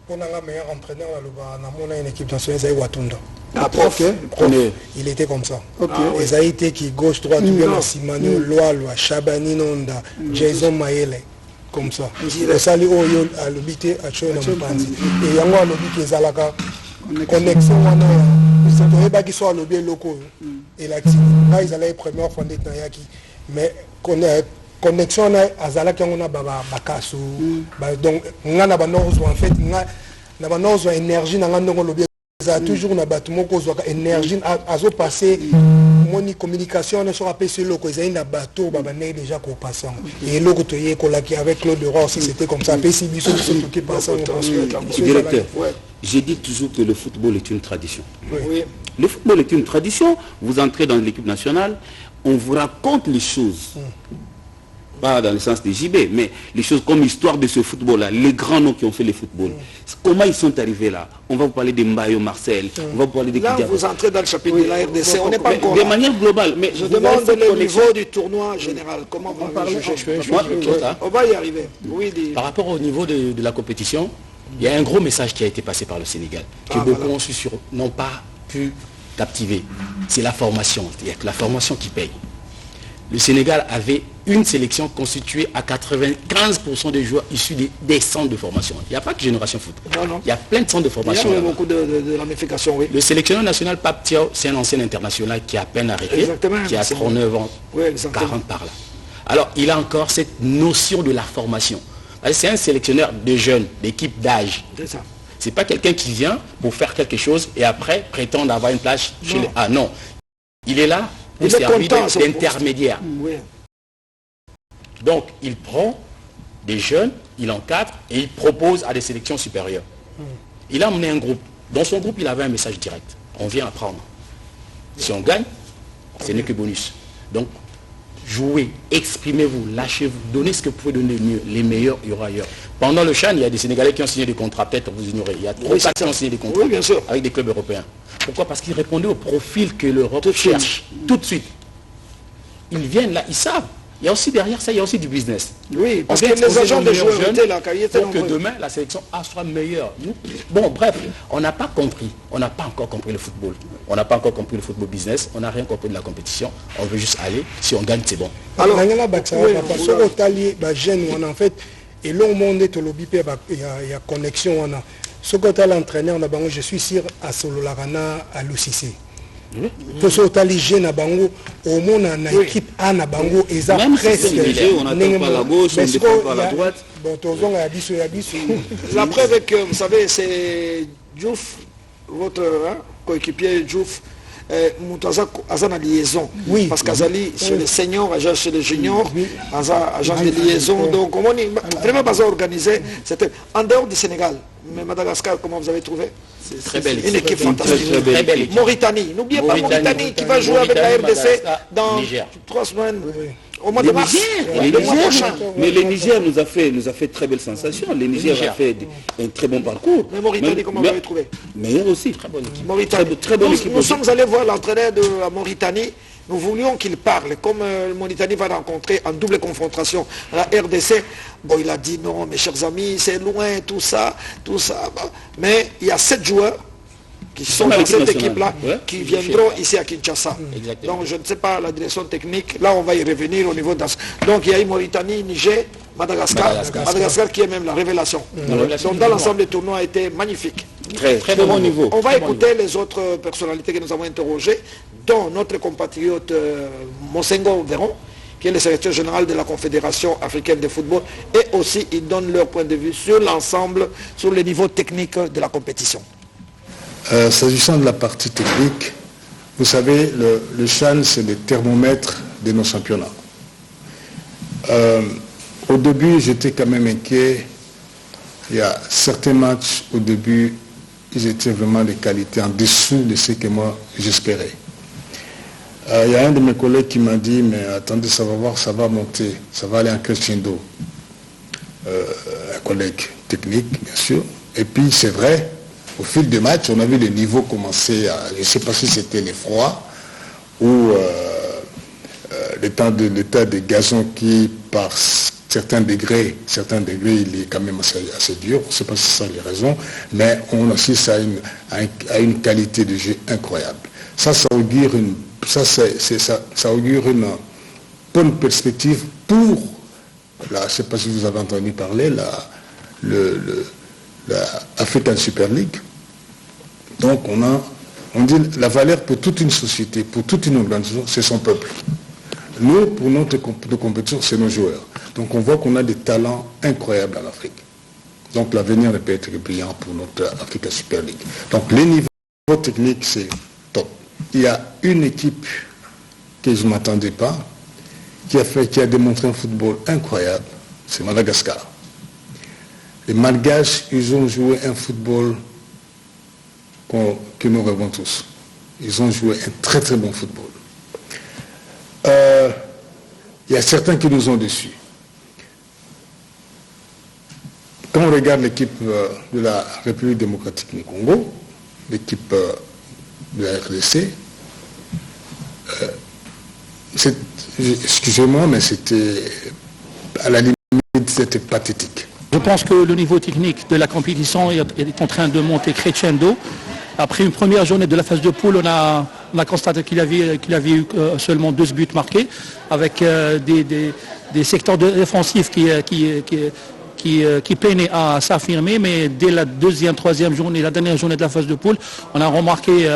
Pour la meilleur entraîneur, on a une équipe nationale, c'est Watunda. Prof. Il était comme ça. Les Haïti qui gauche, droite, Simano, Loa, Chabani, Nonda, Jason Maele, comme ça. Et ça, lui, a l'obité à Choy Nampanzi. Et il y a l'obité Zalaka. Connexion, toyebaki so alobi eloko elati ngai ezalaki première fois ndeti nayaki mais connexion na azalaki yango na bakaso donc nga na bando kozwa en fait nga na bando kozwa énergie na nga ndongo olobi ezala toujours na bato moko kozwaka énergie azopasse moni communication ne sera pas sur l'eau ils na bateau babane déjà qu'on passe et l'eau que tu colaki avec Claude Leroy aussi c'était comme ça PC biso qui passe directeur j'ai dit toujours que le football est une tradition. Oui. Le football est une tradition. Vous entrez dans l'équipe nationale, on vous raconte les choses. Pas dans le sens des JB, mais les choses comme l'histoire de ce football-là, les grands noms qui ont fait le football. Comment ils sont arrivés là? On va vous parler de Mbayo Marcel, on va vous parler de là, Kidia. vous entrez dans le chapitre de la RDC, on n'est pas encore de là. manière globale, mais je demande le niveau du tournoi général. Comment vous parlez? On va y arriver. Oui, par rapport au niveau de la compétition, il y a un gros message qui a été passé par le Sénégal, que beaucoup n'ont pas pu captiver. C'est la formation. Il n'y a que la formation qui paye. Le Sénégal avait une sélection constituée à 95% des joueurs issus des centres de formation. Il n'y a pas que Génération Foot. Non. Il y a plein de centres de formation. Il y a beaucoup de ramifications, oui. Le sélectionneur national Pape Thiaw, c'est un ancien international qui a à peine arrêté, qui a 39 ans, 40 par là. Alors, il a encore cette notion de la formation. C'est un sélectionneur de jeunes, d'équipe d'âge. C'est ça. C'est pas quelqu'un qui vient pour faire quelque chose et après prétendre avoir une place chez les... Ah non. Il est là pour servir d'intermédiaire. Oui. Donc, il prend des jeunes, il encadre et il propose à des sélections supérieures. Il a emmené un groupe. Dans son groupe, il avait un message direct. On vient apprendre. Si on gagne, ce n'est que bonus. Donc, jouez, exprimez-vous, lâchez-vous, donnez ce que vous pouvez donner mieux. Les meilleurs, il y aura ailleurs. Pendant le CHAN, il y a des Sénégalais qui ont signé des contrats, peut-être vous ignorez. Il y a 3-4 qui ont signé des contrats avec des clubs européens. Pourquoi? Parce qu'ils répondaient au profil que l'Europe cherche tout de suite. Ils viennent là, ils savent. Il y a aussi derrière ça, il y a aussi du business. Oui, parce que les agents de joueurs étaient là, pour que demain, la sélection A soit meilleure. Bon, bref, on n'a pas compris. On n'a pas encore compris le football. On n'a pas encore compris le football business. On n'a rien compris de la compétition. On veut juste aller. Si on gagne, c'est bon. Alors, en fait, et long monde est au lobby, il y a connexion. Ce côté l'entraîneur, je suis sûr à Sololarana, à l'OCC. Pour ce que jeune bango au monde en équipe A na bango et ça presque on n'attend pas la gauche, on ne défend pas la droite. La preuve est que vous savez c'est Diouf, votre coéquipier Diouf, agent de liaison, oui, parce qu'Azali sur les seniors, agent chez les juniors, agent de liaison, donc comment on est vraiment pas organisé. C'était en dehors du Sénégal. Mais Madagascar, comment vous avez trouvé? C'est très belle équipe. Une équipe fantastique. Très belle équipe. Mauritanie, n'oubliez pas Mauritanie qui va jouer avec la RDC dans 3 semaines. Au mois de mars. Mais le Niger nous a fait très belle sensation. Le Niger a fait un très bon parcours. Mais Mauritanie, comment vous avez trouvé? Meilleur aussi. Très bonne équipe. Mauritanie. Très bonne équipe. Nous sommes allés voir l'entraîneur de la Mauritanie. Nous voulions qu'il parle, comme le Mauritanie va rencontrer en double confrontation la RDC. Bon, il a dit non, mes chers amis, c'est loin, tout ça. Mais il y a 7 joueurs qui sont dans cette équipe-là, qui viendront ici à Kinshasa. Exactement. Donc je ne sais pas la direction technique, là on va y revenir au niveau de... Donc il y a eu Mauritanie, Niger, Madagascar qui est même la révélation. Donc dans l'ensemble des tournois a été magnifique. Très bon niveau. On va écouter les autres personnalités que nous avons interrogées, dont notre compatriote Monsengo Véron, qui est le secrétaire général de la Confédération africaine de football, et aussi ils donnent leur point de vue sur l'ensemble, sur le niveau technique de la compétition. S'agissant de la partie technique, vous savez, le CHAN, c'est le thermomètre de nos championnats. Au début, j'étais quand même inquiet. Il y a certains matchs, au début, ils étaient vraiment de qualité en dessous de ce que moi, j'espérais. Il y a un de mes collègues qui m'a dit, mais attendez, ça va voir, ça va monter, ça va aller en crescendo. Un collègue technique, bien sûr. Et puis, c'est vrai, au fil des matchs, on a vu le niveau commencer à... Je ne sais pas si c'était l'effroi ou l'état de gazon qui, par certains degrés, il est quand même assez dur. Je ne sais pas si c'est ça les raisons, mais on assiste à une qualité de jeu incroyable. Ça augure une bonne perspective pour, là, je ne sais pas si vous avez entendu parler, la African Super League. Donc on On dit la valeur pour toute une société, pour toute une organisation, c'est son peuple. Nous, pour notre compétition, c'est nos joueurs. Donc on voit qu'on a des talents incroyables en Afrique. Donc l'avenir ne peut être que brillant pour notre Africa Super League. Donc les niveaux techniques, c'est top. Il y a une équipe que je ne m'attendais pas, qui a démontré un football incroyable, c'est Madagascar. Les Malgaches, ils ont joué un football que nous rêvons tous. Ils ont joué un très très bon football. Il y a certains qui nous ont déçus. Quand on regarde l'équipe de la République démocratique du Congo, l'équipe de la RDC, excusez-moi, mais c'était, à la limite, c'était pathétique. Je pense que le niveau technique de la compétition est en train de monter crescendo. Après une première journée de la phase de poule, on a constaté qu'il avait eu seulement 2 buts marqués, avec des secteurs défensifs qui peinaient à s'affirmer, mais dès la deuxième, troisième journée, la dernière journée de la phase de poule, on a remarqué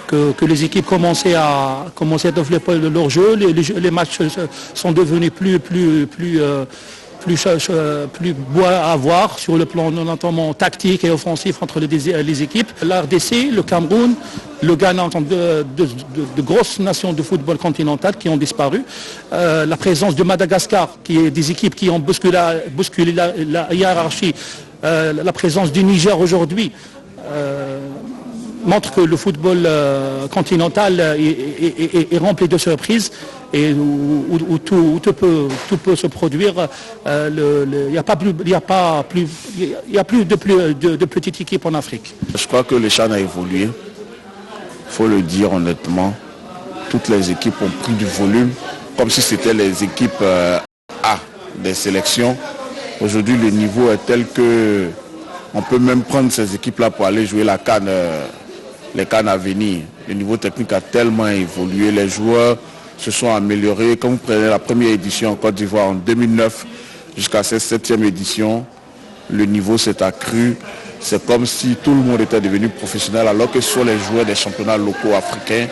que les équipes commençaient à développer leur jeu, les matchs sont devenus plus beau à voir sur le plan notamment tactique et offensif entre les équipes. La RDC, le Cameroun, le Ghana sont de grosses nations de football continental qui ont disparu. La présence de Madagascar, qui est des équipes qui ont bousculé la hiérarchie, la présence du Niger aujourd'hui, montre que le football continental est rempli de surprises et où tout peut se produire. Il n'y a plus de petites équipes en Afrique. Je crois que le CHAN a évolué, il faut le dire honnêtement. Toutes les équipes ont pris du volume, comme si c'était les équipes A des sélections. Aujourd'hui, le niveau est tel que on peut même prendre ces équipes-là pour aller jouer la CAN. Les CAN à venir. Le niveau technique a tellement évolué, les joueurs se sont améliorés. Quand vous prenez la première édition en Côte d'Ivoire en 2009 jusqu'à cette 7e édition, le niveau s'est accru. C'est comme si tout le monde était devenu professionnel, alors que sur les joueurs des championnats locaux africains,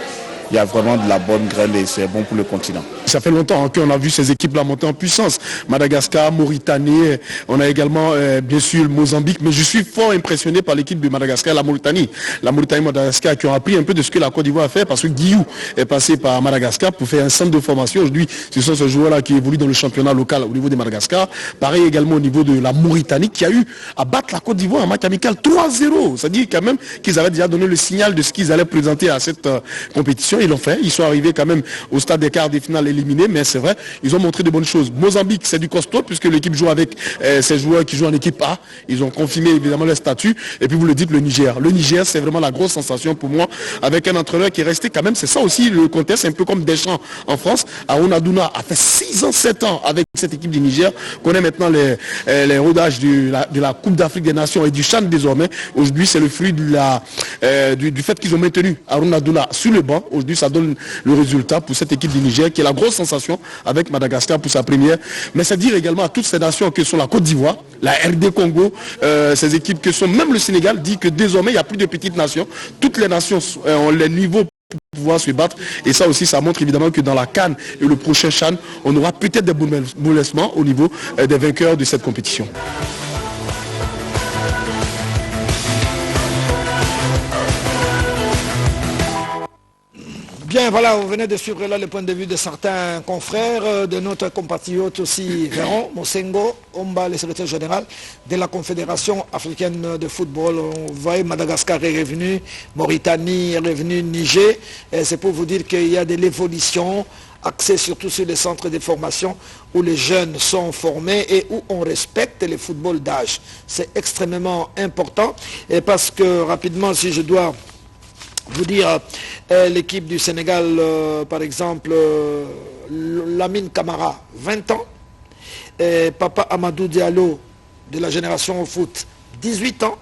il y a vraiment de la bonne graine et c'est bon pour le continent. Ça fait longtemps qu'on a vu ces équipes-là monter en puissance. Madagascar, Mauritanie, on a également bien sûr le Mozambique, mais je suis fort impressionné par l'équipe de Madagascar, la Mauritanie. La Mauritanie-Madagascar qui ont appris un peu de ce que la Côte d'Ivoire a fait, parce que Guillou est passé par Madagascar pour faire un centre de formation. Aujourd'hui, ce sont ces joueurs-là qui évoluent dans le championnat local au niveau de Madagascar. Pareil également au niveau de la Mauritanie qui a eu à battre la Côte d'Ivoire en match amical 3-0. C'est-à-dire quand même qu'ils avaient déjà donné le signal de ce qu'ils allaient présenter à cette compétition. Ils l'ont fait, ils sont arrivés quand même au stade des quarts des finales éliminés, mais c'est vrai, ils ont montré de bonnes choses. Mozambique, c'est du costaud puisque l'équipe joue avec ces joueurs qui jouent en équipe A. Ils ont confirmé évidemment leur statut. Et puis vous le dites, le Niger. Le Niger, c'est vraiment la grosse sensation pour moi, avec un entraîneur qui est resté quand même, c'est ça aussi le contexte, un peu comme Deschamps en France. Aruna Douna a fait 6 ans, 7 ans avec cette équipe du Niger, connaît maintenant les rodages de la Coupe d'Afrique des Nations et du CHAN désormais. Aujourd'hui, c'est le fruit du fait qu'ils ont maintenu Aruna Douna sur le banc. Aujourd'hui, ça donne le résultat pour cette équipe du Niger qui est la grosse sensation avec Madagascar pour sa première. Mais c'est dire également à toutes ces nations que sont la Côte d'Ivoire, la RD Congo, ces équipes que sont même le Sénégal, dit que désormais il n'y a plus de petites nations. Toutes les nations ont les niveaux pour pouvoir se battre. Et ça aussi, ça montre évidemment que dans la CAN et le prochain CHAN, on aura peut-être des bouleversements au niveau des vainqueurs de cette compétition. Bien, voilà, vous venez de suivre là le point de vue de certains confrères, de notre compatriote aussi, Véron Mosengo, Omba, le secrétaire général de la Confédération africaine de football. On voit Madagascar est revenu, Mauritanie est revenu, Niger. C'est pour vous dire qu'il y a de l'évolution, axée surtout sur les centres de formation où les jeunes sont formés et où on respecte le football d'âge. C'est extrêmement important et parce que rapidement, si je dois vous dire, l'équipe du Sénégal, par exemple, Lamine Camara, 20 ans, et Papa Amadou Diallo, de la génération au foot, 18 ans,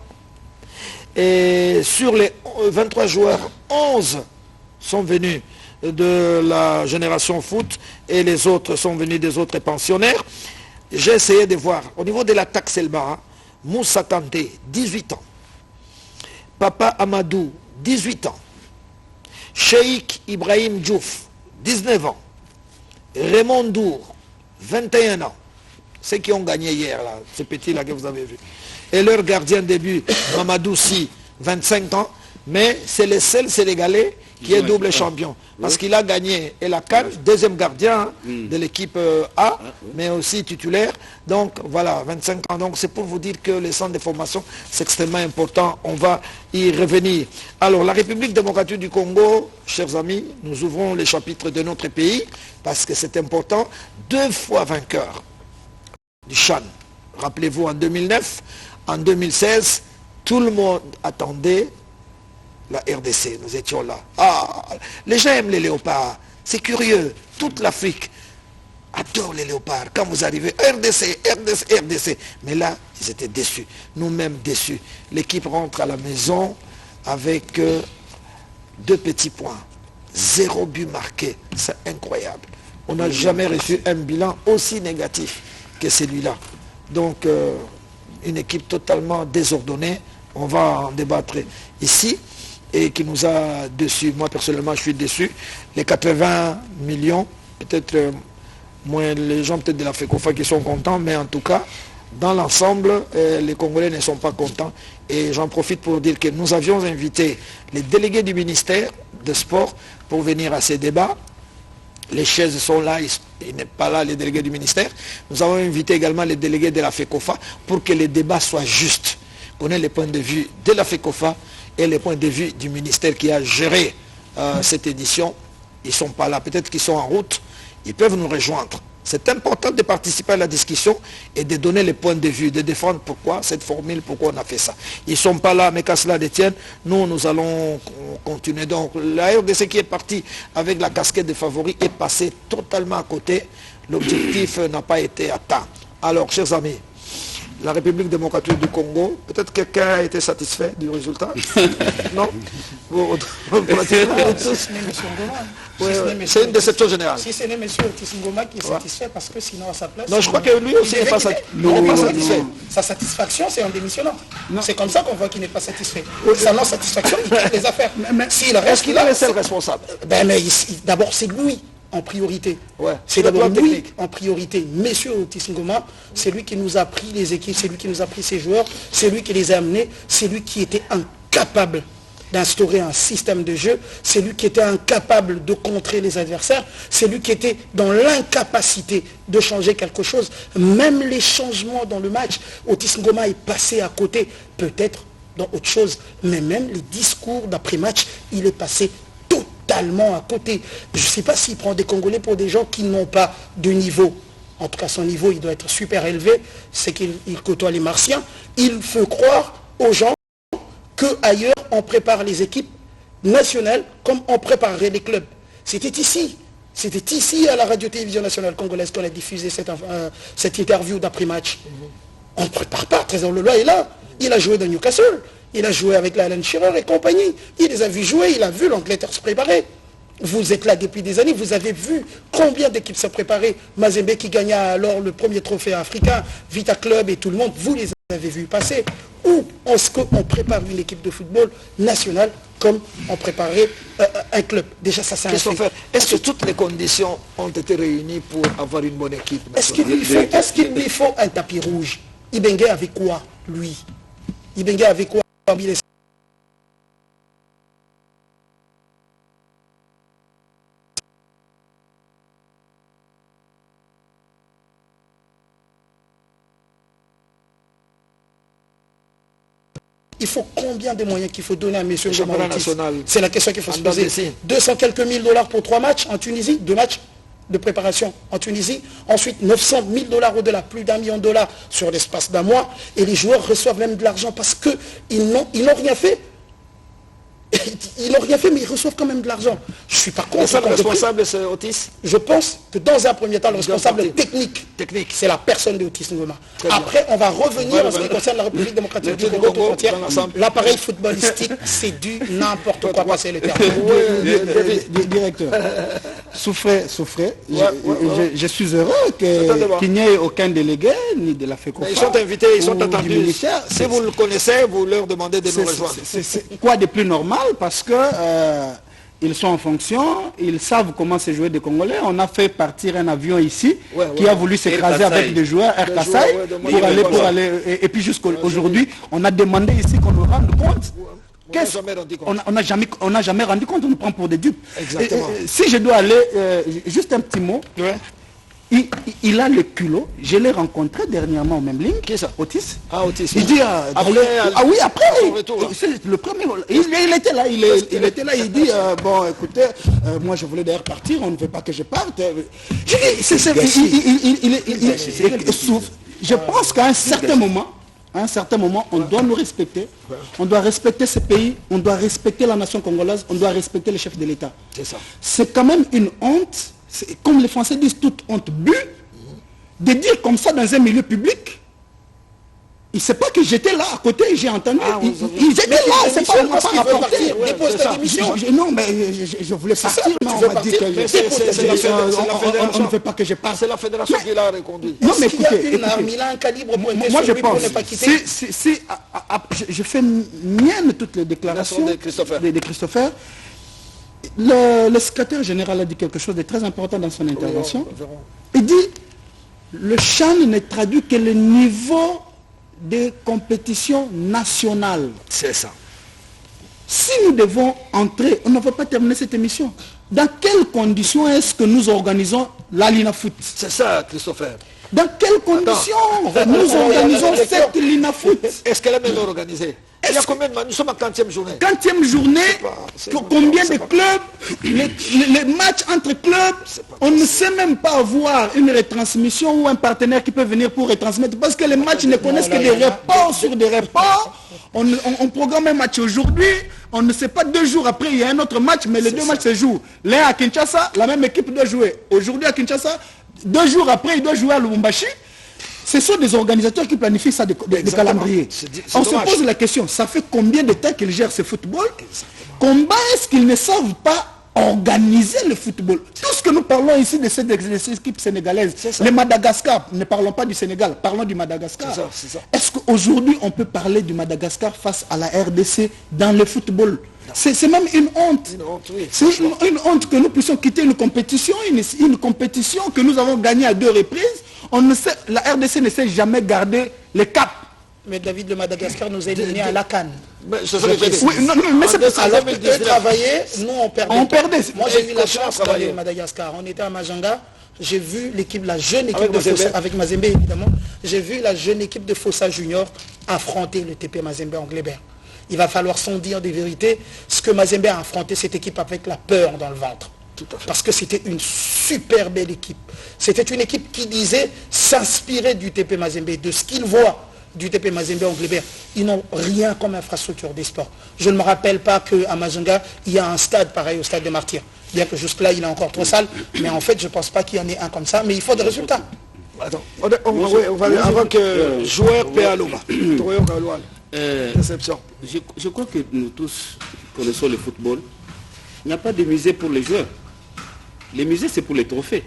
et sur les 23 joueurs, 11 sont venus de la génération foot, et les autres sont venus des autres pensionnaires. J'ai essayé de voir, au niveau de l'attaque Selma, Moussa Kanté, 18 ans, Papa Amadou, 18 ans. Cheikh Ibrahim Diouf, 19 ans. Raymond Dour, 21 ans. Ceux qui ont gagné hier, là, ces petits-là que vous avez vus. Et leur gardien de but, Mamadou Si, 25 ans. Mais c'est le seul Sénégalais qui est double champion. Parce qu'il a gagné et la CAN, deuxième gardien de l'équipe A, mais aussi titulaire. Donc voilà, 25 ans. Donc c'est pour vous dire que les centres de formation, c'est extrêmement important. On va y revenir. Alors la République démocratique du Congo, chers amis, nous ouvrons les chapitres de notre pays parce que c'est important. 2 fois vainqueur du CHAN. Rappelez-vous, en 2009, en 2016, tout le monde attendait la RDC, nous étions là. Ah, les gens aiment les léopards. C'est curieux. Toute l'Afrique adore les léopards. Quand vous arrivez, RDC, RDC, RDC. Mais là, ils étaient déçus. Nous-mêmes déçus. L'équipe rentre à la maison avec 2 petits points. 0 but marqué. C'est incroyable. On n'a jamais reçu un bilan aussi négatif que celui-là. Donc, une équipe totalement désordonnée. On va en débattre ici. Et qui nous a déçus. Moi, personnellement, je suis déçu. Les 80 millions, peut-être moins les gens peut-être de la FECOFA qui sont contents, mais en tout cas, dans l'ensemble, les Congolais ne sont pas contents. Et j'en profite pour dire que nous avions invité les délégués du ministère de Sport pour venir à ces débats. Les chaises sont là, il n'est pas là, les délégués du ministère. Nous avons invité également les délégués de la FECOFA pour que les débats soient justes. On ait les points de vue de la FECOFA et les points de vue du ministère qui a géré cette édition. Ils ne sont pas là, peut-être qu'ils sont en route, ils peuvent nous rejoindre. C'est important de participer à la discussion et de donner les points de vue, de défendre pourquoi cette formule, pourquoi on a fait ça. Ils ne sont pas là, mais qu'à cela détienne, nous allons continuer. Donc la RDC qui est partie avec la casquette des favoris est passée totalement à côté. L'objectif n'a pas été atteint. Alors, chers amis, la République démocratique du Congo, peut-être quelqu'un a été satisfait du résultat. Non. C'est une déception générale. Si ce n'est M. Otis Ngoma qui est satisfait, parce que sinon à sa place... Non, je crois que lui aussi n'est pas satisfait. Sa satisfaction, c'est en démissionnant. C'est comme ça qu'on voit qu'il n'est pas satisfait. Sa non-satisfaction, il quitte les affaires. Est-ce qu'il est le seul responsable? D'abord, c'est lui. En priorité. C'est d'abord lui en priorité. Monsieur Otis Ngoma, c'est lui qui nous a pris les équipes, c'est lui qui nous a pris ses joueurs, c'est lui qui les a amenés, c'est lui qui était incapable d'instaurer un système de jeu, c'est lui qui était incapable de contrer les adversaires, c'est lui qui était dans l'incapacité de changer quelque chose. Même les changements dans le match, Otis Ngoma est passé à côté, peut-être dans autre chose, mais même les discours d'après-match, il est passé totalement à côté. Je ne sais pas s'il prend des Congolais pour des gens qui n'ont pas de niveau. En tout cas, son niveau, il doit être super élevé. C'est qu'il côtoie les Martiens. Il fait croire aux gens qu'ailleurs, on prépare les équipes nationales comme on préparerait les clubs. C'était ici à la radio-télévision nationale congolaise qu'on a diffusé cette interview d'après-match. On ne prépare pas. Trésor Leloy est là. Il a joué dans Newcastle. Il a joué avec la Alan Shearer et compagnie. Il les a vus jouer, il a vu l'Angleterre se préparer. Vous êtes là depuis des années, vous avez vu combien d'équipes se préparaient. Mazembe qui gagna alors le premier trophée africain, Vita Club et tout le monde, vous les avez vus passer. Où est-ce qu'on prépare une équipe de football nationale comme on préparait un club? Déjà, ça c'est un fait. Est-ce que toutes les conditions ont été réunies pour avoir une bonne équipe? Est-ce qu'il lui faut un tapis rouge? Ibengue avec quoi, lui? Ibengue avec quoi? Il faut combien de moyens qu'il faut donner à M. Ngoma Otis? C'est la question qu'il faut se poser. 200 quelques mille dollars pour 3 matchs en Tunisie, 2 matchs de préparation en Tunisie. Ensuite, 900 000 dollars au-delà, plus d'1 million de dollars sur l'espace d'un mois. Et les joueurs reçoivent même de l'argent parce qu'ils n'ont rien fait. Ils n'ont rien fait, mais ils reçoivent quand même de l'argent. Je ne suis pas contre. Le responsable, c'est Otis? Je pense que dans un premier temps, le responsable technique, c'est la personne de Otis Ngoma. Après, on va revenir en ce qui concerne la République démocratique du Congo. L'appareil footballistique, c'est du n'importe quoi, passer le terme. Directeur, souffrez. Je suis heureux qu'il n'y ait aucun délégué, ni de la FECOFA. Ils sont invités, ils sont attendus. Si vous le connaissez, vous leur demandez de nous rejoindre. C'est quoi de plus normal, parce que Ils sont en fonction, ils savent comment se jouer des Congolais. On a fait partir un avion ici qui a voulu s'écraser avec des joueurs Air Kassai pour aller. Et puis jusqu'aujourd'hui, on a demandé ici qu'on nous rende compte. On n'a jamais rendu compte, on nous prend pour des dupes. Si je dois aller, juste un petit mot. Il a le culot, je l'ai rencontré dernièrement au même ligne. Qui est ça? Otis. Ah, Otis. Il dit, oui, après, c'est le premier. Il était là, il dit, bon, écoutez, moi je voulais d'ailleurs partir, on ne veut pas que je parte. Je pense qu'à un certain moment, on doit nous respecter, on doit respecter ce pays, on doit respecter la nation congolaise, on doit respecter le chef de l'État. C'est ça. C'est quand même une honte. Comme les Français disent, toute honte but, de dire comme ça dans un milieu public. Il ne sait pas que j'étais là à côté, j'ai entendu. Ils étaient là, c'est pas moi qui rapporté. Non, mais je voulais partir, mais on m'a dit que on ne veut pas que je parte. C'est la fédération qui l'a reconduit. Non, mais écoutez, il a un calibre pour moi je pense, si je fais mienne toutes les déclarations de Christopher. Le secrétaire général a dit quelque chose de très important dans son intervention. Il dit, le CHAN ne traduit que le niveau de compétition nationale. C'est ça. Si nous devons entrer, on ne va pas terminer cette émission. Dans quelles conditions est-ce que nous organisons la Lina Foot? C'est ça, Christopher. Dans quelles conditions nous organisons cette Lina Foot? Est-ce qu'elle est même organisée? Il y a combien de matchs? Nous sommes à 40e journée. 40e journée, combien de clubs, les matchs entre clubs, on ne sait même pas avoir une retransmission ou un partenaire qui peut venir pour retransmettre, parce que les matchs ne connaissent que des reports sur des reports. On programme un match aujourd'hui, on ne sait pas 2 jours après, il y a un autre match, mais les 2 matchs se jouent. L'un à Kinshasa, la même équipe doit jouer. Aujourd'hui à Kinshasa, 2 jours après, il doit jouer à Lubumbashi. Ce sont des organisateurs qui planifient ça, des calendriers. On se pose la question, ça fait combien de temps qu'ils gèrent ce football? Combien est-ce qu'ils ne savent pas organiser le football? Tout ce que nous parlons ici de cette équipe sénégalaise, le Madagascar, ne parlons pas du Sénégal, parlons du Madagascar. Est-ce qu'aujourd'hui on peut parler du Madagascar face à la RDC dans le football? C'est même une honte. C'est une honte que nous puissions quitter une compétition que nous avons gagnée à 2 reprises. La RDC ne sait jamais garder le cap. Mais David, le Madagascar nous a éliminés à la Cannes. Mais c'est pas ça. Alors que travailler, nous on perdait. Moi j'ai eu la chance travailler d'aller au Madagascar. On était à Majanga. J'ai vu l'équipe, la jeune équipe de Fossa, avec Mazembe évidemment. J'ai vu la jeune équipe de Fossa Junior affronter le TP Mazembe Anglébert. Il va falloir sans dire des vérités. Ce que Mazembe a affronté cette équipe avec la peur dans le ventre. Parce que c'était une super belle équipe. C'était une équipe qui disait s'inspirer du TP Mazembe, de ce qu'il voit du TP Mazembe Anglébert. Ils n'ont rien comme infrastructure des sports. Je ne me rappelle pas qu'à Majanga, il y a un stade pareil au stade de Martyrs. Bien que jusque-là, il est encore trop sale. Mais en fait, je ne pense pas qu'il y en ait un comme ça. Mais il faut des résultats. Attends, on va avant que joueur Péaloma. Je crois que nous tous connaissons le football. Il n'y a pas de musée pour les joueurs. Les musées, c'est pour les trophées.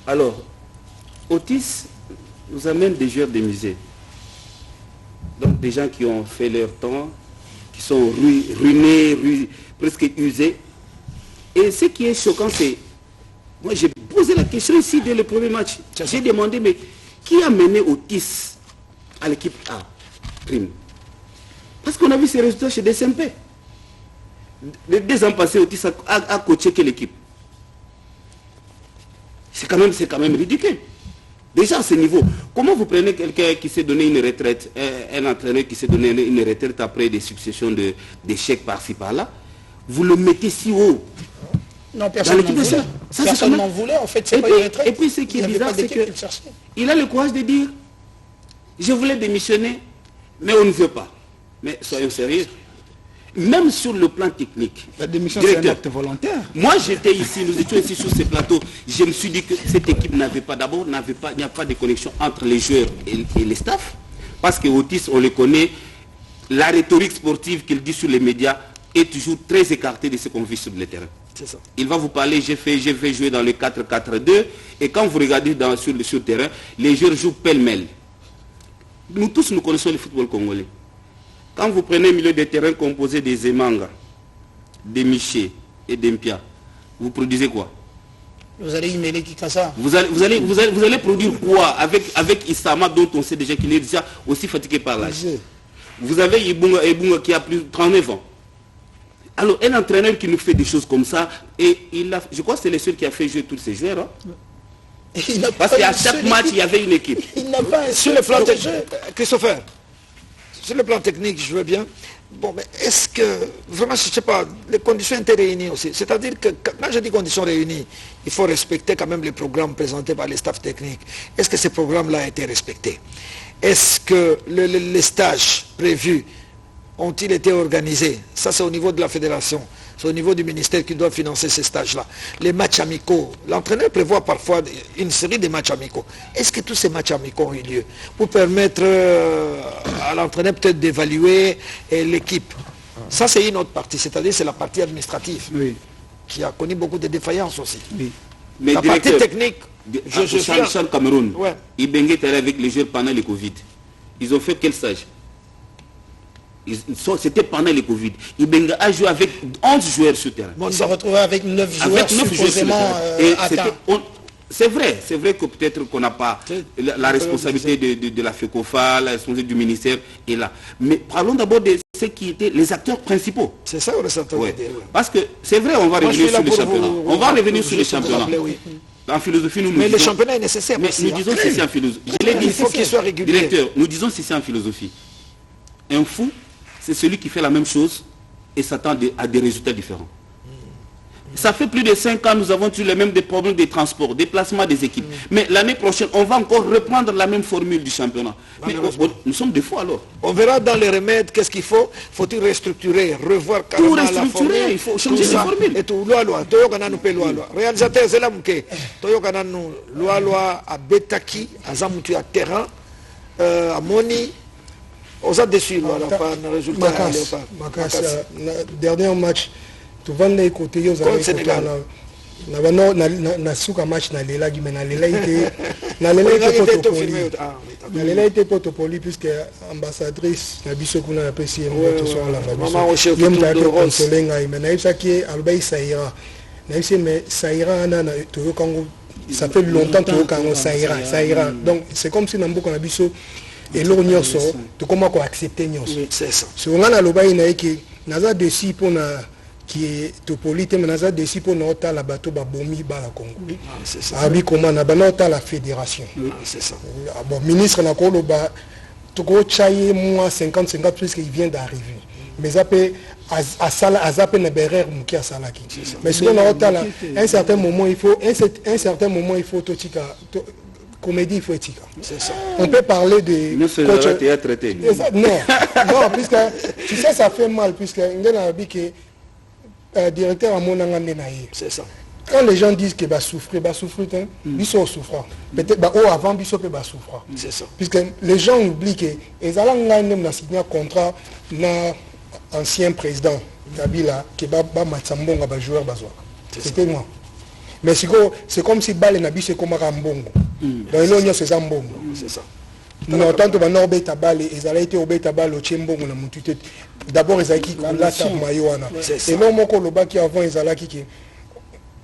Alors, Otis nous amène des joueurs des musées. Donc des gens qui ont fait leur temps, qui sont ruinés, presque usés. Et ce qui est choquant, c'est... Moi, j'ai posé la question ici dès le premier match. J'ai demandé, mais qui a mené Otis à l'équipe A prime? Parce qu'on a vu ses résultats chez DSMP. Les 2 ans passés, Otis a coaché quelle équipe? C'est quand même ridicule. Déjà à ce niveau, comment vous prenez quelqu'un qui s'est donné une retraite, un entraîneur qui s'est donné une retraite après des successions d'échecs par-ci par-là, vous le mettez si haut? Non, personne n'en voulait. Personne n'en voulait, en fait, c'est pas une retraite. Et puis ce qui est bizarre, c'est qu'il a le courage de dire, je voulais démissionner, mais on ne veut pas. Mais soyons sérieux. Même sur le plan technique. La démission, c'est un acte volontaire. Moi, j'étais ici, nous étions ici sur ce plateau. Je me suis dit que cette équipe n'avait pas, il n'y a pas de connexion entre les joueurs et les staffs. Parce que Otis, on le connaît, la rhétorique sportive qu'il dit sur les médias est toujours très écartée de ce qu'on vit sur le terrain. C'est ça. Il va vous parler, j'ai fait jouer dans le 4-4-2, et quand vous regardez sur le terrain, les joueurs jouent pêle-mêle. Nous tous, nous connaissons le football congolais. Quand vous prenez un milieu de terrain composé des Zemanga, Demiché et Dempia, vous produisez quoi? Vous allez y mêler Kikassa. Vous allez produire quoi avec Issama, dont on sait déjà qu'il est déjà aussi fatigué par l'âge? Vous avez Ibunga qui a plus de 39 ans. Alors, un entraîneur qui nous fait des choses comme ça, et je crois que c'est le seul qui a fait jouer tous ces joueurs. Hein? Parce qu'à chaque match, il y avait une équipe. Il n'a pas sur le plan technique, Christopher, sur le plan technique, je veux bien. Bon, mais est-ce que, vraiment, je ne sais pas, les conditions étaient réunies aussi. C'est-à-dire que, quand je dis conditions réunies, il faut respecter quand même les programmes présentés par les staffs techniques. Est-ce que ces programmes-là ont été respectés? Est-ce que les stages prévus ont-ils été organisés? Ça, c'est au niveau de la fédération. C'est au niveau du ministère qui doit financer ces stages-là. Les matchs amicaux, l'entraîneur prévoit parfois une série de matchs amicaux. Est-ce que tous ces matchs amicaux ont eu lieu pour permettre à l'entraîneur peut-être d'évaluer l'équipe? Ça, c'est une autre partie, c'est-à-dire c'est la partie administrative qui a connu beaucoup de défaillances aussi. Mais la partie technique, je suis en Cameroun. Ibenge est allé avec les joueurs pendant le Covid. Ils ont fait quel stage? C'était pendant le Covid. Ibenga a joué avec 11 joueurs sur terrain. On s'est retrouvé avec 9 joueurs supposément atteints. C'est vrai que peut-être qu'on n'a pas la responsabilité de la FECOFA, la responsabilité du ministère est là. Mais parlons d'abord de ceux qui étaient les acteurs principaux. C'est ça on est Parce que c'est vrai, on va revenir sur les championnats. On va revenir sur les championnats. En philosophie, nous le championnat est nécessaire. Mais nous disons si c'est en philosophie. Il faut qu'il soit régulier. Directeur, nous disons si c'est en philosophie. Un fou, c'est celui qui fait la même chose et s'attend à des résultats différents. Ça fait plus de 5 ans, nous avons eu les mêmes problèmes de transport, déplacement des équipes. Mais l'année prochaine, on va encore reprendre la même formule du championnat. Mais nous sommes des fous alors. On verra dans les remèdes qu'est-ce qu'il faut. Faut-il restructurer, revoir carrément la formule? Il faut changer la formule. Et tout, loi. Réalisateur, c'est là que Toyokana nous, loi, à Betaki, à Zamutu, à Terrain, à Moni. On a déçu, le résultat. Dernier match, tu vas les côtés, vous avez Sénégal. Na suka match na lela mais na lela été protopoli puisque ambassadrice na biso kuna na pesi mboto so la biso yem ta ko consolenga mais na isa ki albay saira na isa mais saira na to kango ça fait longtemps que kango saira donc c'est comme si na mboka na biso et l'union so to comment ko accepter nyonso c'est ça so ngana lobay na ki naza desi pona qui est topolite mais naza desi pona ota la bateau ba bomi ba la Congo c'est ça abi comment na banota la fédération c'est ça bon ministre na ko loba to ko chaye moi 50 puisqu'il vient d'arriver mais après azape na berer muki asalaki mais si on a ota là un certain moment il faut totika comédie, il faut éthique. C'est ça. On peut parler de... Nous faisons le théâtre traité. Non, puisque tu sais, ça fait mal, puisque directeur à mon c'est ça. Quand les gens disent que va souffrir, ils sont souffrants. Peut-être avant, ils sont souffrants. C'est ça. Puisque les gens oublient que les Allemands ont signé un contrat avec l'ancien président Kabila qui va Matsambonga va jouer à c'était moi. Mais c'est comme si Balé Nabi c'est comme un bongo. Dans l'oignon c'est un bongo. C'est ça. Non, tant que va beta Balé, ils allaient été au beta Balé au Tchembongo na mutute. D'abord ils allaient qui la table mayoana. Et non mon coloba qui avant ils allaient qui.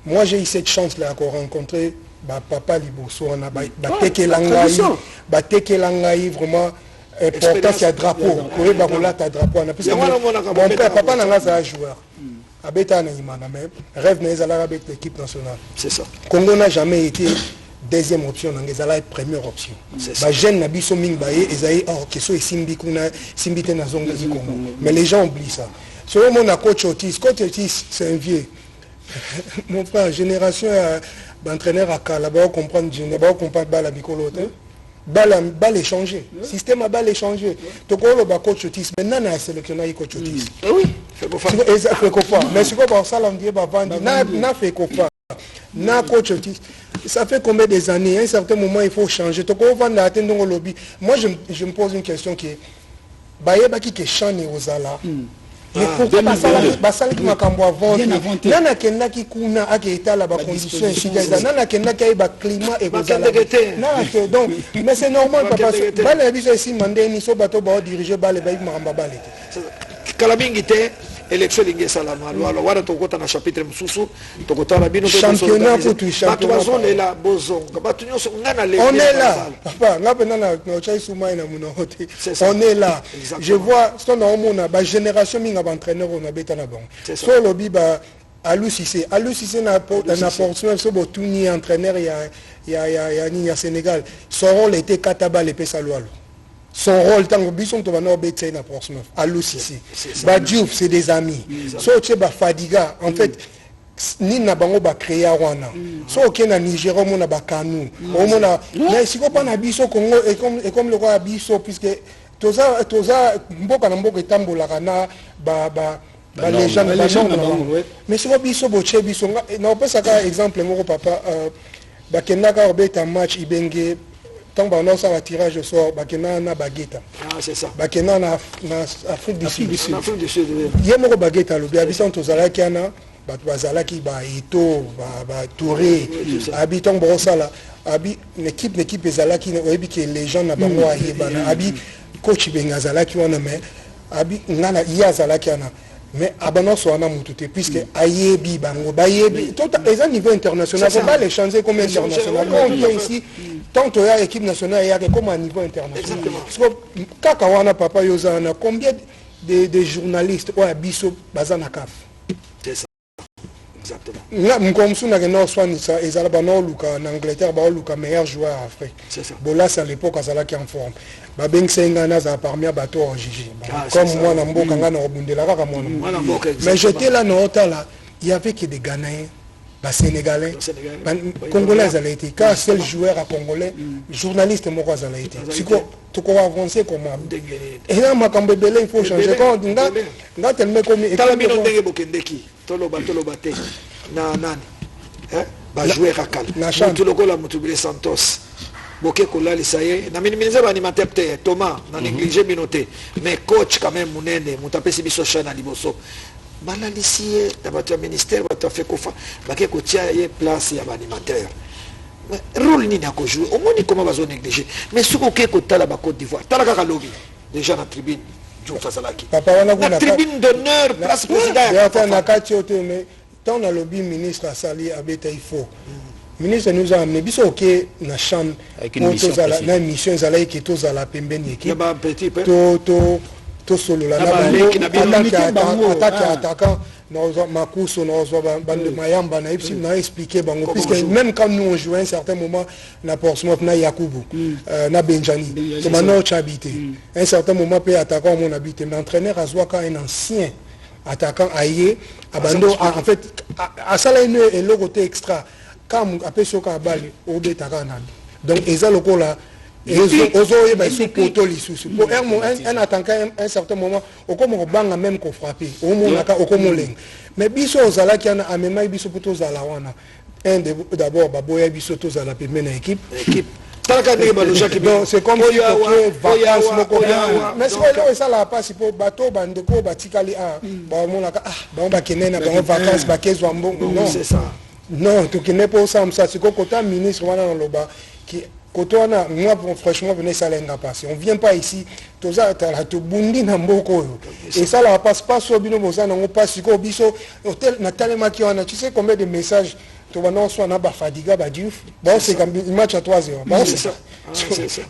Moi j'ai eu cette chance là encore rencontrer papa Liboso on a Teke Langaï vraiment important c'est un drapeau. Corée barola ta drapeau on a plus mon père papa n'a pas joueur. Abeta na imana même rêve na avec l'équipe nationale. C'est ça. Congo n'a jamais été deuxième option, na première option. Ba jeune na biso ming baye ezai keso esimbi kuna simbite na zonga di Congo. Mais les gens oublient ça. Sur mon coach Otis c'est un vieux. Mon frère génération d'entraîneur à Kala ba comprendre bala bikolo te. Balle échangé. Système à balle échangé. Donc on va coach Otis. Maintenant on a sélectionné coach Otis. Oui. Fait quoi. Mais c'est quoi ça on dit vendre. Na fait quoi. Na coach Otis. Ça fait combien des années? À un certain moment il faut changer. Donc on va atteindre le lobby. Moi je me pose une question qui est Bayeba qui chane ozala. Mais pourquoi basala qui makambo avant nana kenda ki kuna aketa la ba condition chigaza nana kenda ki ba climat et ozala nana donc mais c'est normal papa bale biso ici mandé ni so bato ba diriger bale ba makamba bale Kalabingite élection lingi salama alors wana tokota na chapitre mususu tokota na bino championnat pour tout championnat la bozonga batu nyonso ngana le on est là papa nga pena na chai sumai na munote on est là je vois son na ba génération minga ba entraîneur on a beta na bon so lobi ba Alou Cissé na portion so botuni entraîneur ya ni Sénégal son rôle était kataba le pesaloalo. Son rôle, tant que Bisson Tovano Betsé na Portsmouth, Alou Sissi. Badjouf, c'est des amis. So, tu sais, Fadiga, en fait, ni na bango ba créer wana. So, ok, na Nigeria, on a ba Kanou. On a, mais si on pas na Bisso Congo, et comme le roi Bisso, puisque toza, mboka na mboka etambola kana, les gens, mais si on Bisso, boche Bisso, na opé ça ka exemple, mon papa, Kenaka obeta match Ibenge, tant qu'on a un tirage au sort, bakena na baguette. Ah c'est ça. Bakena na Afrique du Sud. Afrique du Sud. Yemo baguette lo habitant to zalaki ana, ba zalaki ba Ito, ba Touré, habitant Brosala, abi l'équipe zalaki na oyebi que les gens na bango ayebana, abi coach benga zalaki wana mais abi ngana ya zalaki ana. Mais abano soana mutute puisque ayebi bango bayebi tout à niveau international faut pas les changer comme international quand on vient ici tant qu'il y a équipe nationale il y a comme à niveau international parce que kaka wana papa yozana combien de journalistes ou abiso bazana kaf c'est ça exactement na mkomsu na no swani ça ezala bano luka en Angleterre ba luka meilleur joueur en Afrique c'est ça bolas à l'époque azala qui en forme ba beng senga za parmi bateau en Gigi comme moi na mboka ngana obundela kaka mwana mais j'étais là no là il y avait que des Ghanéens bas Sénégalais Congolais à été car seul joueur à Congolais journaliste moko à été siko tu ko avancer comment et là makambe belé il faut changer quand nga tellement comme talabino ndenge bokendeki toloba te na nani ba joueur akal mutu lokola Mutubile Santos boke kolali ça y est na minimiser ba animateur peut Thomas na négliger minoté mais coach quand même munene mutapesi biso chana liboso bala lisier d'abord ministère va fait kofa bake ko tia ye place ya animateur rôle ni na ko jouer au moins comment va négliger mais ce ko ke ko tala ba Côte d'Ivoire tala kaka lobby déjà na tribune papa wana la tribune d'honneur place président ya na katiote mais tant na lobby ministre Sali abeta il faut ministre nous a amené biso ok na chambre na mission ezala ki tozala pembeni ki to solo la attaque attaquant Makuso bande mayamba na expliqué bango puisque même quand nous on jouait à un certain moment na Portsmouth na Yakubu na Benjani c'est maintenant habité à un certain moment peut attaquant mon habité mais entraîneur Azwaka un ancien attaquant aillé abando en fait à ça là et le côté extra quand après ce qu'on a balle au bétaka donc eza lokola ozo yeba sous poto lisusu pour un attaquant un certain moment au comme banga même qu'on frapper au monaka au comme leng mais biso ozala ki ana amema biso poto zala wana un d'abord baboya biso to zala pemena équipe c'est comme si vacances mais c'est ça la passe pour bateau bandeko batikali ba monaka ba bakenena ba vacances ba kezwa mbongo non c'est ça non tu connais pas ça c'est que quand ministre wana dans le bas qui quand on a moi franchement venez ça l'enga passer on vient pas ici tout ça tu bundi na mboko et ça la passe pas sur bino bozana on passe ko biso hôtel na talema ki on a tu sais combien de messages tu vas non soit na ba Fadiga ba Diouf bon c'est comme match à 3-0 bon c'est ça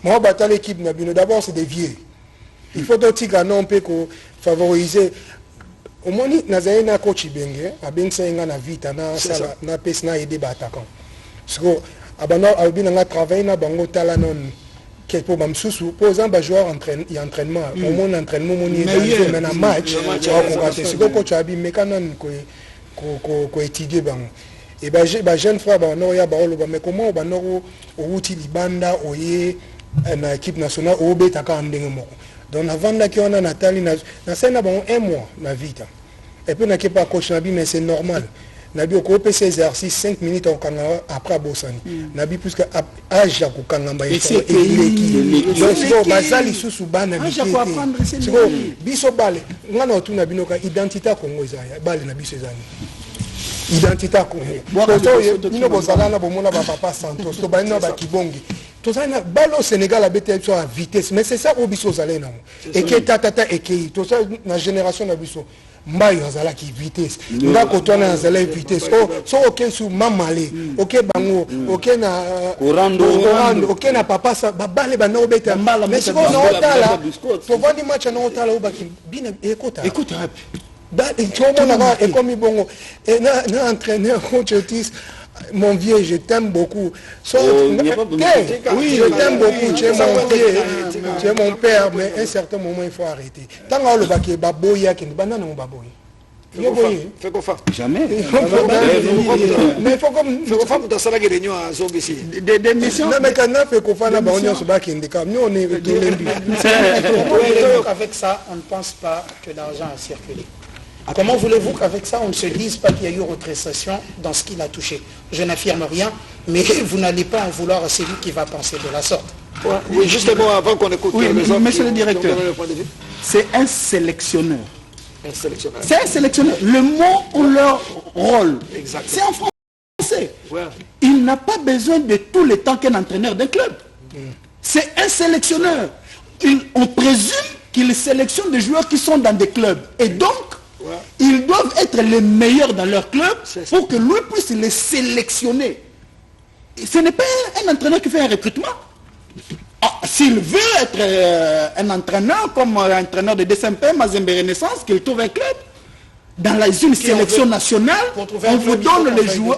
moi battre l'équipe na bino d'abord c'est des vieux il faut d'autres gars non peut ko favoriser au moins nazaye na coach Ibenge abenga na vita na sala na pes na aider ba attaquant parce que abana albina nga travail na bango tala non que pour bamsusu pour exemple joueur entraînement au moins entraînement moni mais na match c'est que coach abi mekanan ko étudier bango et ba jeune frère ba no ya ba oloba mais comment ba no outi libanda oye na équipe nationale au betaka ndenge moko donc avant na ki ona natali na sena bango un mois na vita et puis na ki pas coach na bi mais c'est normal nabi okope ces exercices 5 minutes au kanga après bosani nabi puisque âge ya kokanga ba c'est donc bazali susu bana bitete biso bale ngana otuna binoka identité Congo ezaya bale na biso ezani identité Congo bino bozala na bomona ba papa Santos to bana ba kibongi to ça bale au Sénégal a bete sur vitesse mais c'est ça au biso zalé na et que tata et que to ça na génération na biso mbayo azalaki vitesse ndako twana azala vitesse so oke su mamale oke bango oke na orando oke na papa sa babale bana obeta mais siko na otala tovandi match na otala obaki bina ekota ekomi bongo na entraîneur coach Otis. Mon vieux, je t'aime beaucoup. Oui, je t'aime beaucoup. Tu es mon vieux, tu es mon père, mais à un certain moment, il faut arrêter. Tant que le baké baboya, qui n'est pas non baboya. Fais quoi faire? Jamais. Mais il faut comme fais quoi faire pour ta salle de réunion à Zombi ici. Des missions. Non mais quand on fait quoi faire là-bas, on est sur baké indicap. Nous on est tous les deux. Avec ça, on ne pense pas que l'argent a circulé. Comment voulez-vous qu'avec ça, on ne se dise pas qu'il y a eu rétrocession dans ce qu'il a touché? Je n'affirme rien, mais vous n'allez pas en vouloir à celui qui va penser de la sorte. Oui, justement, avant qu'on écoute les hommes, monsieur le directeur, c'est un sélectionneur. C'est un sélectionneur. Le mot ou leur rôle, c'est en français. Ouais. Il n'a pas besoin de tout le temps qu'un entraîneur d'un club. C'est un sélectionneur. On présume qu'il sélectionne des joueurs qui sont dans des clubs. Et donc, ils doivent être les meilleurs dans leur club pour que lui puisse les sélectionner. Et ce n'est pas un entraîneur qui fait un recrutement. S'il veut être un entraîneur comme un entraîneur de DSMP, Mazembe Renaissance, qu'il trouve un club, dans une sélection nationale, on vous donne les joueurs,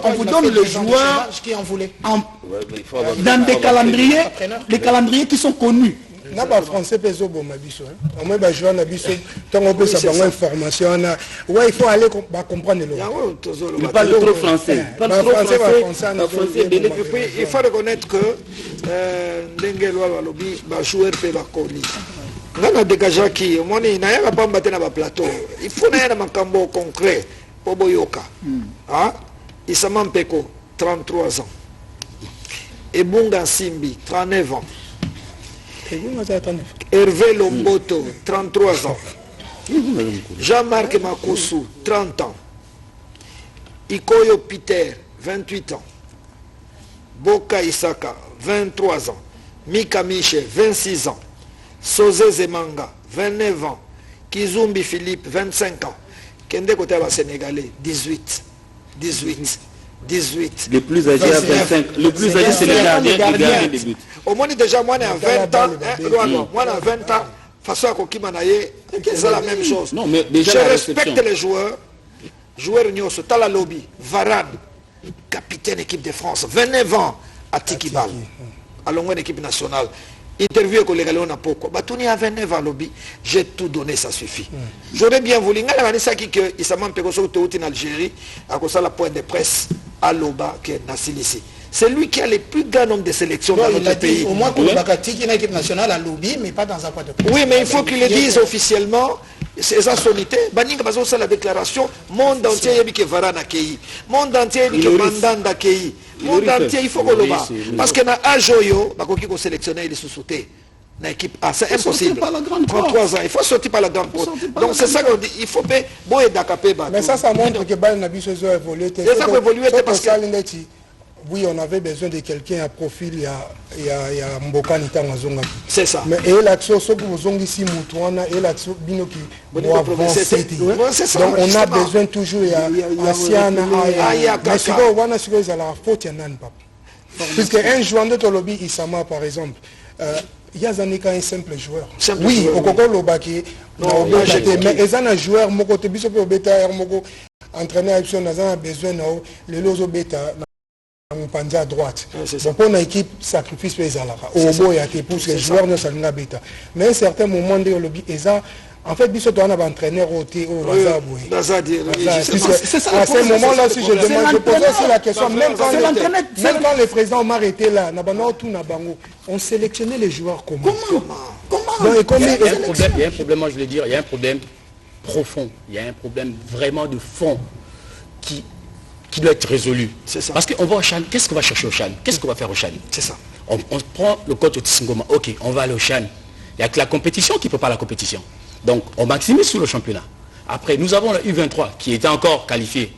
dans des calendriers, les calendriers qui sont connus. Na ba français peso bon mabiso au moins ba joueur na biso tant on peut savoir information na ouais il faut aller comprendre le il parle trop français il faut reconnaître que ndengelo balobi ba joueur pe ba koli ngana dégager qui moni na ya ba mbatena ba plateau il faut na ya makambo concret po boyoka ah Isama Mpeko 33 ans Ebunga Simbi 39 ans Hervé Lomboto, 33 ans. Jean-Marc Makossou, 30 ans. Ikoyo Peter, 28 ans. Boka Isaka, 23 ans. Mika Miche, 26 ans. Sozé Zemanga, 29 ans. Kizumbi Philippe, 25 ans. Kende Kotaba Sénégalais, 18. Le plus âgé à 25. Le plus âgé, c'est le gardien des buts. Au moins déjà, moi, à 20 ans, moi, à 20 ans, façon à Kokimanaye, c'est la même chose. Non, mais déjà, je respecte les joueurs. Joueurs Nyoso, Tala Lobby, Varane, capitaine équipe de France, 29 ans à Tikibal, à l'ongouin équipe nationale. Interview avec les Galéons à Poko. Batouni à 29 ans lobby, j'ai tout donné, ça suffit. J'aurais bien voulu. Il s'est même en Algérie, à cause de la pointe de presse à Loba, qui est ici. C'est lui qui a le plus grand nombre de sélections dans notre pays. Au moins, pour Bakati, qui est une équipe nationale à lobby, mais pas dans un point de presse. Oui, mais il faut qu'il le dise officiellement. C'est sa solité. Baninga bazo la déclaration. Monde entier y a que Varane a accueilli. Monde entier y a que Mandanda a accueilli. Monde entier il faut qu'on le bat. Parce que na Ajoyo, bakoki ko sélectionner les sous-sautés. Na équipe A, c'est impossible. 33 ans, il faut sortir par la grande porte. Donc c'est ça qu'on dit. Il faut payer boy d'akapé. Mais ça montre que Bal Nabiso a évolué. C'est ça qui a évolué parce que oui, on avait besoin de quelqu'un à profil, il y a Mboka Nita Mazonga. C'est ça. Mais et l'action, ce que vous avez ici, Moutouana, et l'action, Binoki, donc on a besoin toujours, il y a Siana, mais si on a sur la faute, il y a un papa. Puisque un joueur de Tolobi, Isama par exemple, il y a un simple joueur. Oui, au Koko Lobaki, mais ils ont un joueur, mon côté, Bissop Beta, entraîneur, on a besoin de l'Ozo Beta. On pense à droite. Donc on a équipe sacrifice les alaka. Au bout il y a qui pousse les joueurs ne s'en bêta. Mais à un certain moment de lobby en fait biso on a entraîneur au à ce moment là si je demande je pose aussi la question même quand les présidents m'ont arrêté là on sélectionnait les joueurs comment il y a un problème, moi je voulais dire, il y a un problème profond, il y a un problème vraiment de fond qui doit être résolu. Parce qu'on va au Chan, qu'est-ce qu'on va chercher au Chan? Qu'est-ce qu'on va faire au Chan? C'est ça. On prend le coach au Tsingoma, ok, on va aller au Chan. Il n'y a que la compétition qui prépare la compétition. Donc on maximise sur le championnat. Après, nous avons le U23 qui était encore qualifié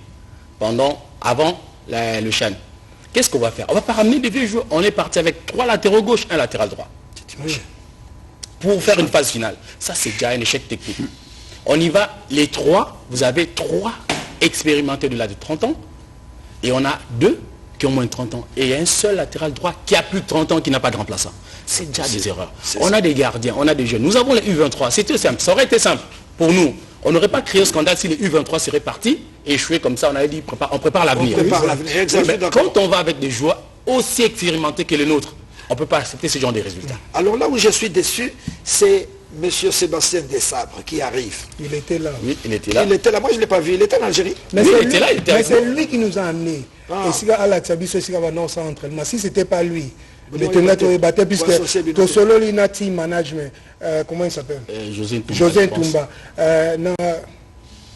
avant le Chan. Qu'est-ce qu'on va faire? On ne va pas ramener des vieux joueurs. On est parti avec 3 latéraux gauche, 1 latéral droit. Pour faire une phase finale. Ça, c'est déjà un échec technique. On y va, les trois, vous avez 3 expérimentés de là de 30 ans, et on a 2 qui ont moins de 30 ans. Et il y a un seul latéral droit qui a plus de 30 ans qui n'a pas de remplaçant. C'est déjà des erreurs. On a des gardiens, on a des jeunes. Nous avons les U23, c'était simple, ça aurait été simple pour nous. On n'aurait pas créé un scandale si les U23 seraient partis, échoués comme ça, on avait dit on prépare l'avenir. Quand on va avec des joueurs aussi expérimentés que les nôtres, on ne peut pas accepter ce genre de résultats. Alors là où je suis déçu, c'est M. Sébastien Desabre qui arrive. Il était là. Oui, il était là. Il était là, moi je ne l'ai pas vu, il était en Algérie. Mais oui, c'est il était là, il était mais avec c'est nous. lui qui nous a amenés. Et si à la Tsabiso, si sans entraînement, si ce n'était pas lui, Non, il battait puisque associé, tout solo l'ina team management, comment il s'appelle José Ntoumba. José Ntoumba.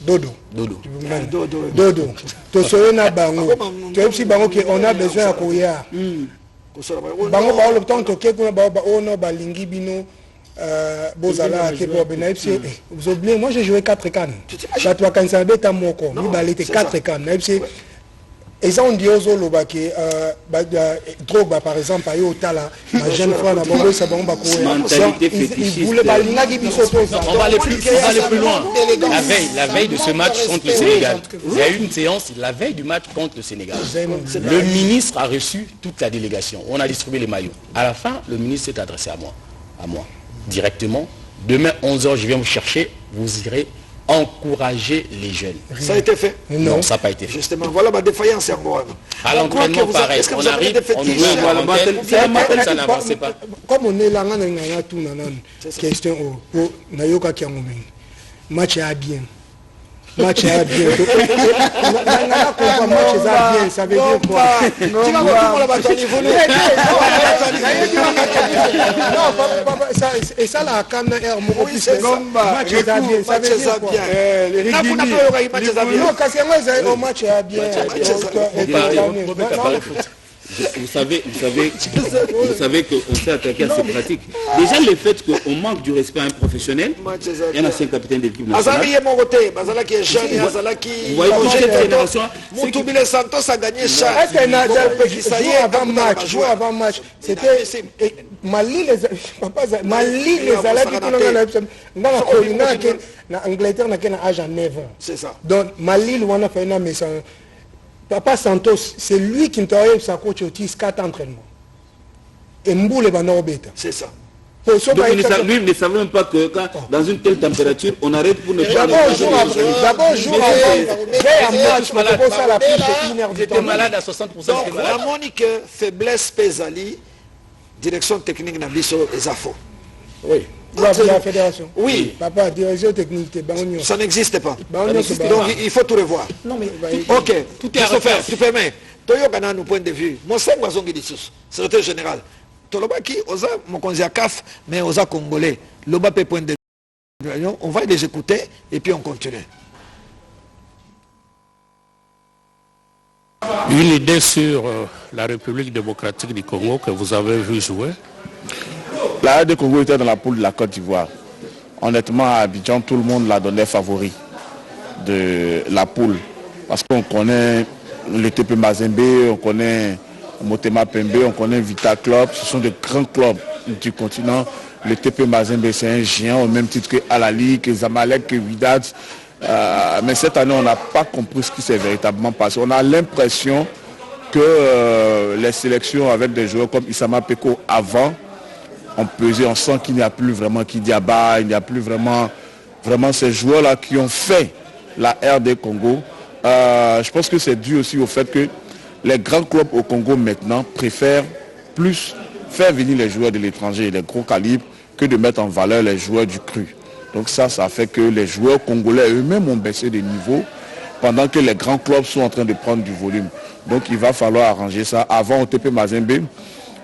Dodo. Dodo. Tout solo na bango. Tu sais si bango on a besoin à courir. Bango ba le temps que kuna ba ono ba lingi bino bozala ke bo benaipsi. Vous oubliez, moi j'ai joué 4 cannes. Là toi quand ça beta moko, mi ba l'été 4 cannes. Naipsi. Et ça on dit aux Olobaki, Drogba par exemple, à Yotala, ma jeune fois, la bombe, ça bombe à courir. Il voulait pas l'ingagi bisoto. On va aller plus loin. La veille de ce match contre le Sénégal, il y a eu une séance la veille du match contre le Sénégal. Le ministre a reçu toute la délégation. On a distribué les maillots. À la fin, le ministre s'est adressé à moi, directement. Demain 11h, je viens vous chercher. Vous irez encourager les jeunes. Ça a été fait? Non, ça n'a pas été fait. Justement, voilà ma défaillance à moi. À l'entraînement, pareil. On arrive, on nous voit à l'antenne, ça n'avançait pas. Comme on est là, on a tout question au Nayoka Kiangoming. Match à bien. Match à bien. Match à bien, ça veut dire quoi? Et ça là, quand match à bien, ça veut dire quoi? Non, parce que moi, j'ai un match à bien. Vous savez qu'on s'est attaqué à ces pratiques. Déjà le fait qu'on manque du respect à un professionnel, il y en a 5 capitaines de l'équipe nationale. Vous voyez pour cette génération, Moutoubile Santos a gagné ça. Jouer avant match, c'était Mali les Alaki en Angleterre n'a qu'un âge à 9 ans. C'est ça. Donc Mali on a fait une maison. Papa Santos, c'est lui qui t'a eu sa coach au 4 entraînements. Et Mboule va n'en bête. C'est ça. Donc lui ne savait même pas que quand, dans une telle température, on arrête pour ne pas... D'abord, jour avant, j'étais malade à 60%. Donc, la monique faiblesse Pesali, direction technique Nabiso et Zafo. Oui. La fédération. Oui. Papa, direction technique, ça n'existe pas. Donc il faut tout revoir. Non mais ok, tout est à refaire. Tu permets. Toyo Gana, nous point de vue. Mon sang va zongi dissous. Secrétaire général. Tolobaki, Oza, mon conseiller CAF, mais Oza Congolais. Loba point de vue. On va les écouter et puis on continue. Une idée sur la République démocratique du Congo que vous avez vu jouer. La RD Congo était dans la poule de la Côte d'Ivoire. Honnêtement, à Abidjan, tout le monde la donnait favori de la poule. Parce qu'on connaît le TP Mazembe, on connaît Motema Pembe, on connaît Vita Club. Ce sont de grands clubs du continent. Le TP Mazembe, c'est un géant au même titre que Alali, que Zamalek, que Wydad. Mais cette année, on n'a pas compris ce qui s'est véritablement passé. On a l'impression que les sélections avec des joueurs comme Issama Peko avant, on pesait, on sent qu'il n'y a plus vraiment Kidiaba, il n'y a plus vraiment ces joueurs-là qui ont fait la RD Congo. Je pense que c'est dû aussi au fait que les grands clubs au Congo maintenant préfèrent plus faire venir les joueurs de l'étranger, les gros calibres, que de mettre en valeur les joueurs du cru. Donc ça fait que les joueurs congolais eux-mêmes ont baissé de niveau pendant que les grands clubs sont en train de prendre du volume. Donc il va falloir arranger ça. Avant au TP Mazembe,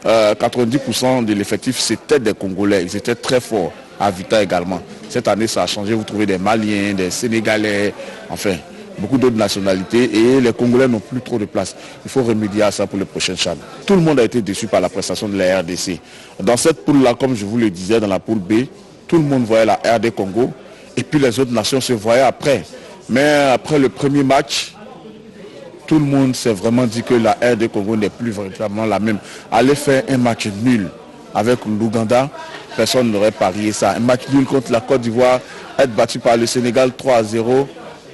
90% de l'effectif c'était des Congolais, ils étaient très forts, à Vita également. Cette année ça a changé, vous trouvez des Maliens, des Sénégalais, enfin beaucoup d'autres nationalités et les Congolais n'ont plus trop de place. Il faut remédier à ça pour les prochaines CHAN. Tout le monde a été déçu par la prestation de la RDC. Dans cette poule-là, comme je vous le disais, dans la poule B, tout le monde voyait la RD Congo et puis les autres nations se voyaient après. Mais après le premier match, tout le monde s'est vraiment dit que la RD Congo n'est plus véritablement la même. Aller faire un match nul avec l'Ouganda, personne n'aurait parié ça. Un match nul contre la Côte d'Ivoire, être battu par le Sénégal 3-0,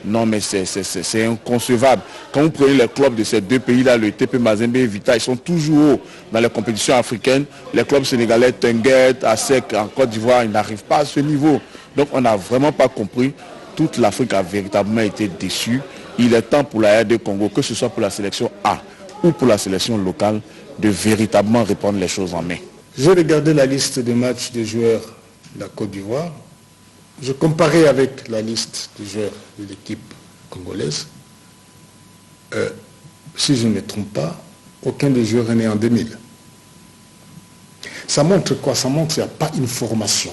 non mais c'est inconcevable. Quand vous prenez les clubs de ces deux pays-là, le TP Mazembe et Vita, ils sont toujours hauts dans les compétitions africaines. Les clubs sénégalais, Tenguet, ASEC, en Côte d'Ivoire, ils n'arrivent pas à ce niveau. Donc on n'a vraiment pas compris. Toute l'Afrique a véritablement été déçue. Il est temps pour la RD Congo, que ce soit pour la sélection A ou pour la sélection locale, de véritablement reprendre les choses en main. J'ai regardé la liste des matchs des joueurs de la Côte d'Ivoire. Je comparais avec la liste des joueurs de l'équipe congolaise. Si je ne me trompe pas, aucun des joueurs est né en 2000. Ça montre quoi? Ça montre qu'il n'y a pas une formation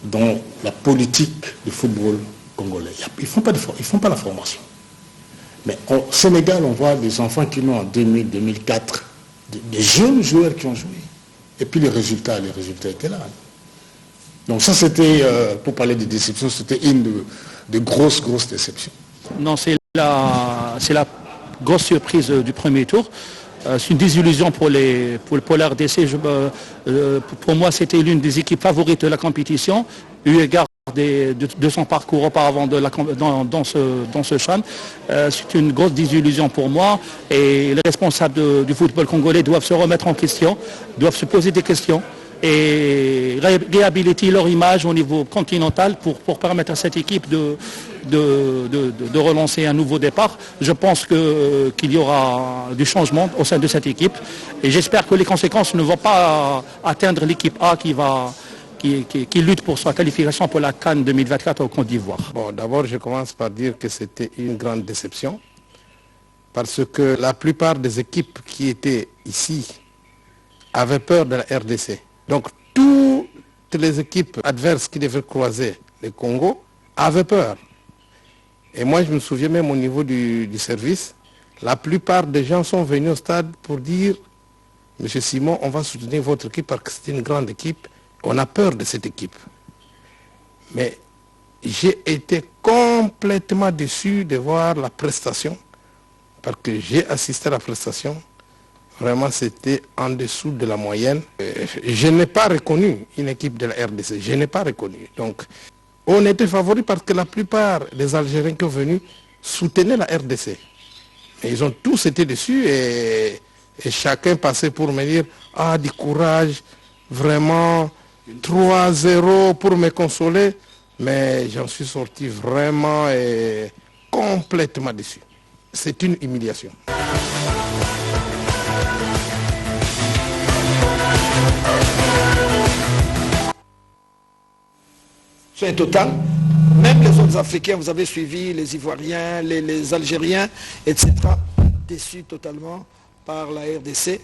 dans la politique du football congolais. Ils ne font pas la formation. Mais au Sénégal, on voit des enfants qui naissent en 2000, 2004, des jeunes joueurs qui ont joué. Et puis les résultats étaient là. Donc ça, c'était, pour parler de déception, c'était une de grosses déceptions. Non, c'est la grosse surprise du premier tour. C'est une désillusion pour la RDC. Pour moi, c'était l'une des équipes favorites de la compétition, eu égard de son parcours auparavant dans ce champ. C'est une grosse désillusion pour moi. Et les responsables du football congolais doivent se remettre en question, doivent se poser des questions et réhabiliter leur image au niveau continental pour permettre à cette équipe de relancer un nouveau départ. Je pense qu'il y aura du changement au sein de cette équipe et j'espère que les conséquences ne vont pas atteindre l'équipe A qui lutte pour sa qualification pour la CAN 2024 au Côte d'Ivoire. Bon, d'abord, je commence par dire que c'était une grande déception parce que la plupart des équipes qui étaient ici avaient peur de la RDC. Donc, toutes les équipes adverses qui devaient croiser le Congo avaient peur. Et moi, je me souviens même au niveau du service, la plupart des gens sont venus au stade pour dire « Monsieur Simon, on va soutenir votre équipe parce que c'est une grande équipe. On a peur de cette équipe. » Mais j'ai été complètement déçu de voir la prestation parce que j'ai assisté à la prestation. Vraiment, c'était en dessous de la moyenne. Je n'ai pas reconnu une équipe de la RDC. Je n'ai pas reconnu. Donc, on était favoris parce que la plupart des Algériens qui sont venus soutenaient la RDC. Mais ils ont tous été déçus et chacun passait pour me dire « Ah, du courage, vraiment, 3-0 pour me consoler. » Mais j'en suis sorti vraiment complètement déçu. C'est une humiliation. C'est total. Même les autres Africains, vous avez suivi, les Ivoiriens, les Algériens, etc., déçus totalement par la RDC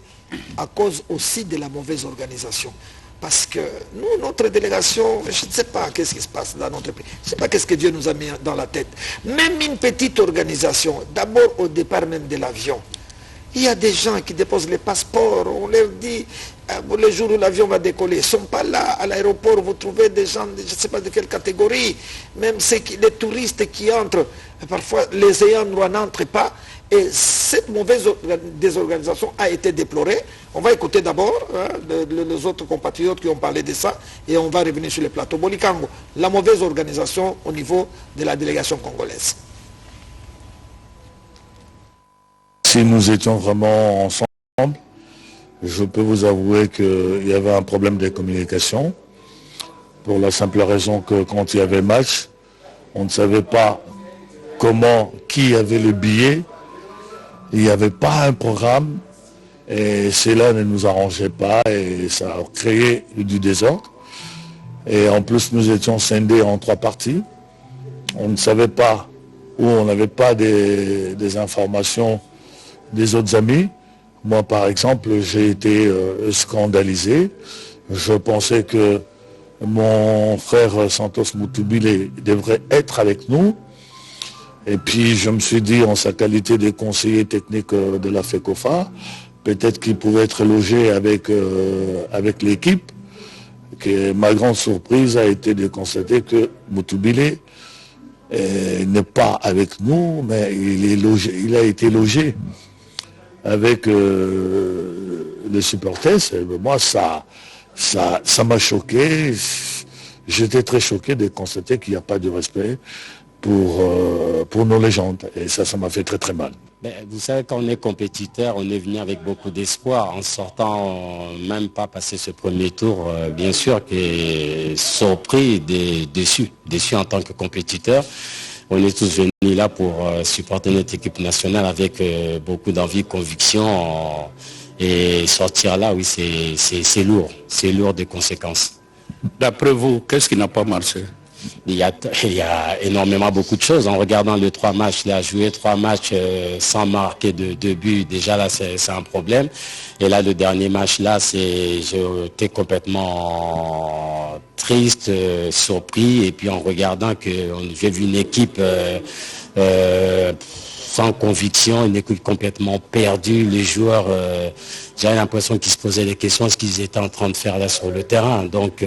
à cause aussi de la mauvaise organisation. Parce que nous, notre délégation, je ne sais pas qu'est-ce qui se passe dans notre pays. Je ne sais pas qu'est-ce que Dieu nous a mis dans la tête. Même une petite organisation, d'abord au départ même de l'avion, il y a des gens qui déposent les passeports, on leur dit, le jour où l'avion va décoller, ils ne sont pas là. À l'aéroport, vous trouvez des gens, je ne sais pas de quelle catégorie, même les touristes qui entrent, parfois les ayants droit n'entrent pas. Et cette mauvaise désorganisation a été déplorée. On va écouter d'abord les autres compatriotes qui ont parlé de ça et on va revenir sur le plateau. Bolikango, la mauvaise organisation au niveau de la délégation congolaise. Si nous étions vraiment ensemble, je peux vous avouer qu'il y avait un problème de communication pour la simple raison que quand il y avait match, on ne savait pas qui avait le billet, il n'y avait pas un programme et cela ne nous arrangeait pas et ça a créé du désordre. Et en plus nous étions scindés en 3 parties, on ne savait pas ou on n'avait pas des informations des autres amis. Moi, par exemple, j'ai été scandalisé. Je pensais que mon frère Santos Moutoubile devrait être avec nous. Et puis, je me suis dit, en sa qualité de conseiller technique de la FECOFA, peut-être qu'il pouvait être logé avec l'équipe. Ma grande surprise a été de constater que Moutoubile n'est pas avec nous, mais il a été logé avec les supporters, moi ça m'a choqué. J'étais très choqué de constater qu'il n'y a pas de respect pour nos légendes. Et ça m'a fait très très mal. Vous savez, quand on est compétiteur, on est venu avec beaucoup d'espoir. En sortant, même pas passer ce premier tour, bien sûr, qui est surpris, déçu en tant que compétiteur. On est tous venus là pour supporter notre équipe nationale avec beaucoup d'envie, conviction. Et sortir là, oui, c'est lourd. C'est lourd des conséquences. D'après vous, qu'est-ce qui n'a pas marché? Il y a énormément beaucoup de choses. En regardant les 3 matchs, il a joué 3 matchs sans marquer de but. Déjà là, c'est un problème. Et là, le dernier match là, j'étais complètement triste, surpris. Et puis en regardant que j'ai vu une équipe sans conviction, une équipe complètement perdue. Les joueurs, j'avais l'impression qu'ils se posaient des questions, ce qu'ils étaient en train de faire là sur le terrain. Donc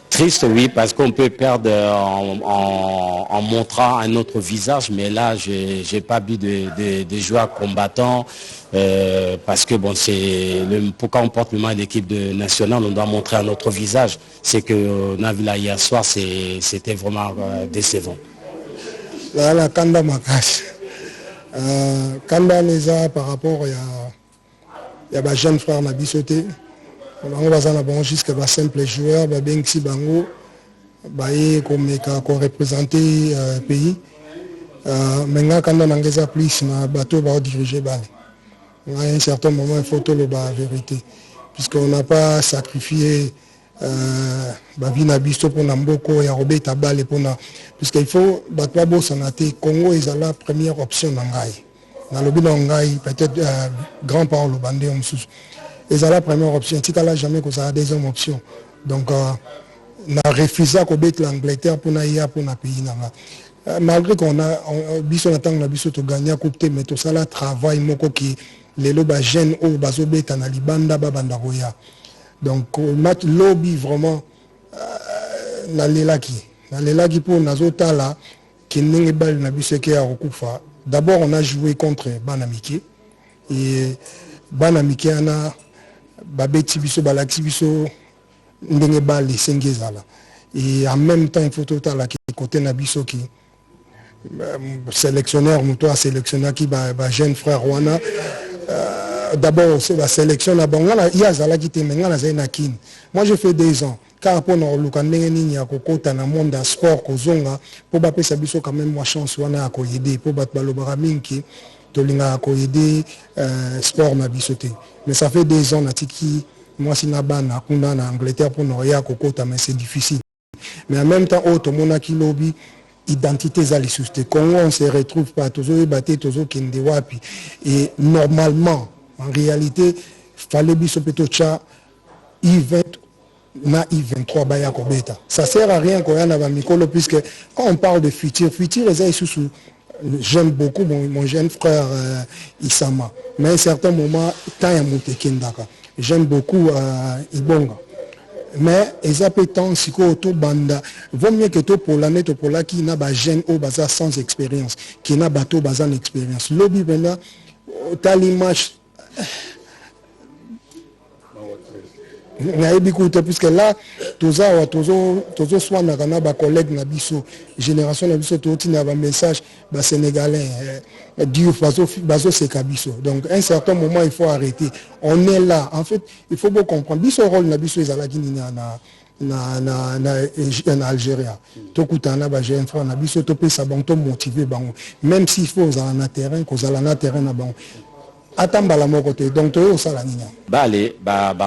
triste, oui, parce qu'on peut perdre en montrant un autre visage, mais là, j'ai pas vu des joueurs combattants, parce que bon, pourquoi on porte le maillot d'équipe nationale, on doit montrer un autre visage. C'est que on a vu là hier soir, c'était vraiment décevant. Là, la Kanda Makash. Kanda Neza par rapport il y a des jeunes frères Nabisoté. On va jusqu'à un simple joueur, bien que si bango, qu'on représenter le pays. Maintenant, quand on a plus, le bateau va diriger. À un certain moment, il faut tout le la vérité. Puisqu'on n'a pas sacrifié la vie Nabiso pour Namboko et Robé Tabal. Puisqu'il faut, Congo est la première option dans le Ngai, peut-être grand parole au bandé. Et c'est la première option. Si tu n'as jamais que ça a deuxième option. Donc, on a refusé de mettre l'Angleterre pour aller pour le pays. Malgré qu'on a gagné la Coupe, mais tout ça, le travail, qui les lobes jeunes au Bazobeta, na Libanda, Babandaroya. Donc, le match lobby vraiment, na l'élaki pour Nazota là, qui n'est pas le Nabiseke à Rokufa. D'abord, on a joué contre Banamike. Et Banamike, on a babeti biso balaki biso ndenge bali sengezala et en même temps il faut total la côté na biso qui sélectionneur muto sélectionneur qui ba jeune frère wana d'abord c'est la sélection na bangala yazala qui te menga na kin. Moi je fais 2 ans car pour no luka ndenge nini ya kokota na monde da sport kozonga pour ba pesa biso quand même moi chance wana ko aider pour ba balobara minki tolinga ko aider sport na bisoté. Mais ça fait 2 ans natiki moi si na bana kuna na Angleterre pour noya kokota mais c'est difficile. Mais en même temps auto monaki lobby identité za les sociétés. Congo on se retrouve pas toujours batté toujours kende wapi et normalement en réalité fallait biso petocha I20 na I23 baya kobeta. Ça sert à rien qu'on y a mikolo puisque quand on parle de futur les sous. J'aime beaucoup mon jeune frère Isama. Mais à un certain moment, j'aime beaucoup Ibonga. Mais ils appellent si banda. Vaut mieux que tout pour l'année pour là qui n'a pas jeune au bazar sans expérience, qui n'a pas tout bazar d'expérience. Lobby benda, t'as l'image. Puisque là, tous soit na collègue na biso génération na biso tout na message sénégalais Diouf bazo c'est kabiso. Donc à un certain moment il faut arrêter. On est là. En fait, il faut bien comprendre biso rôle na biso ezala kini na Algérie. Tokutana ba jeune frère na biso to pesa bango motiver bango. Même s'il faut na terrain, kozala na terrain na bango. Atambala mon côté, donc tu es au Salanina. Allez,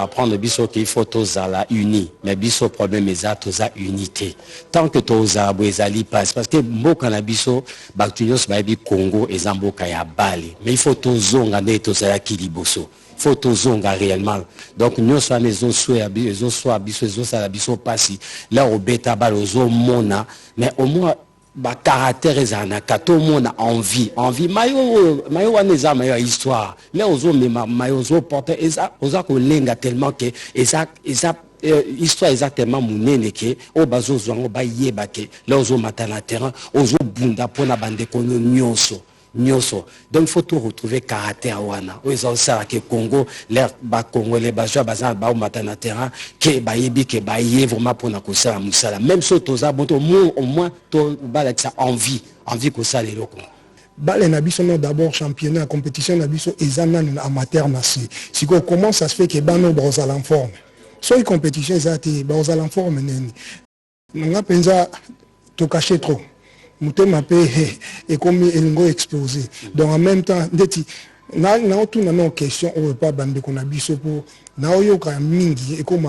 prendre biso qu'il faut tous à la uni, mais biso problème est à tous à unité. Tant que tous à Bouezali passe, parce que beaucoup na biso, Bactunios Baby Congo et Zamboka ya Bali, mais il faut tous zonga ne tous à la Kiliboso. Il faut tous zonga réellement. Donc nous sommes les autres souhaits, les autres soit biso, les autres à la biso passi. Là au bêta bal aux autres mona, mais au moins caractère ezanaka tout le monde a envie mayo waneza mayo histoire là ozo mayo ozo porter oza ko lenga tellement que histoire exactement munene ke o bazo zwango ba yeba ke là ozo matana terrain ozo bunda pona bande kono nyonso Nyoso. Donc il faut tout retrouver caractère wana. Ils ont ça que Congo, l'air bas congolais, bas joueurs, bas bas matana terrain, que bayebi que baye vraiment pour na kosa musala. Même si toza bon au moins to bala ça envie que ça les locaux. Bale Nabiso non d'abord championnat compétition Nabiso ezana amateur nasi. Si comment ça se fait que bano brosal en forme. Soit compétition ezati brosal en forme neni. Nga penza to cacher trop. Mutema pe et comme il explosé. Donc en même temps ndeti na tout na question on pas bande qu'on Nabiso pour na oyo ka mingi et comme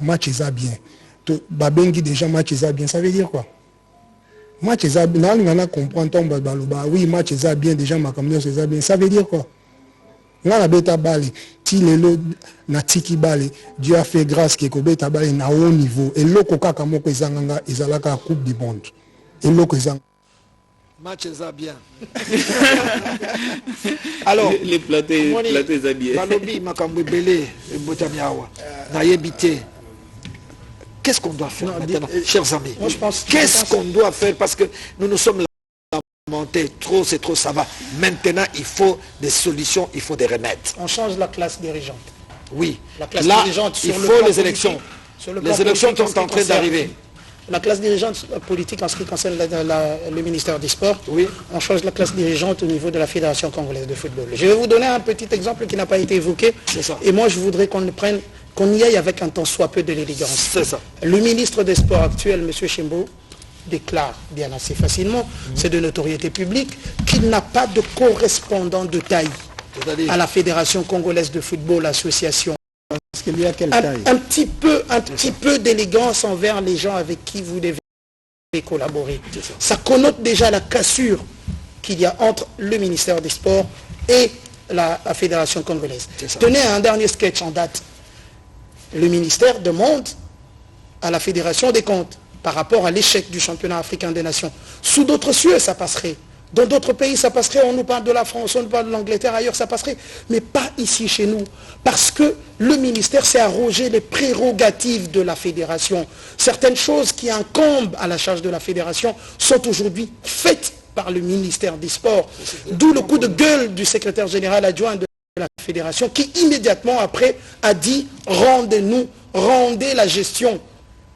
match eza bien. To babengi déjà match eza bien, ça veut dire quoi? Match eza bien, on a comprendre ton baloba. Oui, match eza bien déjà ma communauté eza bien, ça veut dire quoi? On a beta balé, ti lelo na tiki balé, Dieu a fait grâce que ko beta balé na haut niveau et loko kaka moko ezanga ezalaka coupe du monde. Et loko ezanga match eza bien. Alors, les plateaux eza bien. Balobi makambo belé botamiawa. Na yebité. Qu'est-ce qu'on doit faire maintenant, chers amis? Qu'est-ce qu'on doit faire? Parce que nous sommes lamentés, trop c'est trop, ça va. Maintenant, il faut des solutions, il faut des remèdes. On change la classe dirigeante. Oui. La classe là, dirigeante sur il le faut plan les élections. Les élections sont en train d'arriver. La classe dirigeante politique en ce qui concerne le ministère des Sports, oui. On change la classe dirigeante au niveau de la Fédération congolaise de football. Je vais vous donner un petit exemple qui n'a pas été évoqué. C'est ça. Et moi, je voudrais qu'on y aille avec un temps soit peu de l'élégance. C'est ça. Le ministre des Sports actuel, M. Chimbo, déclare bien assez facilement, c'est de notoriété publique, qu'il n'a pas de correspondant de taille à la Fédération congolaise de football, association. Parce qu'il y a quelle taille? Un petit peu d'élégance envers les gens avec qui vous devez collaborer. Ça connote déjà la cassure qu'il y a entre le ministère des Sports et la Fédération congolaise. Tenez un dernier sketch en date. Le ministère demande à la Fédération des comptes par rapport à l'échec du championnat africain des nations. Sous d'autres cieux, ça passerait. Dans d'autres pays, ça passerait. On nous parle de la France, on nous parle de l'Angleterre, ailleurs, ça passerait. Mais pas ici, chez nous. Parce que le ministère s'est arrogé les prérogatives de la fédération. Certaines choses qui incombent à la charge de la fédération sont aujourd'hui faites par le ministère des Sports. D'où le coup de gueule du secrétaire général adjoint de la fédération qui immédiatement après a dit « rendez la gestion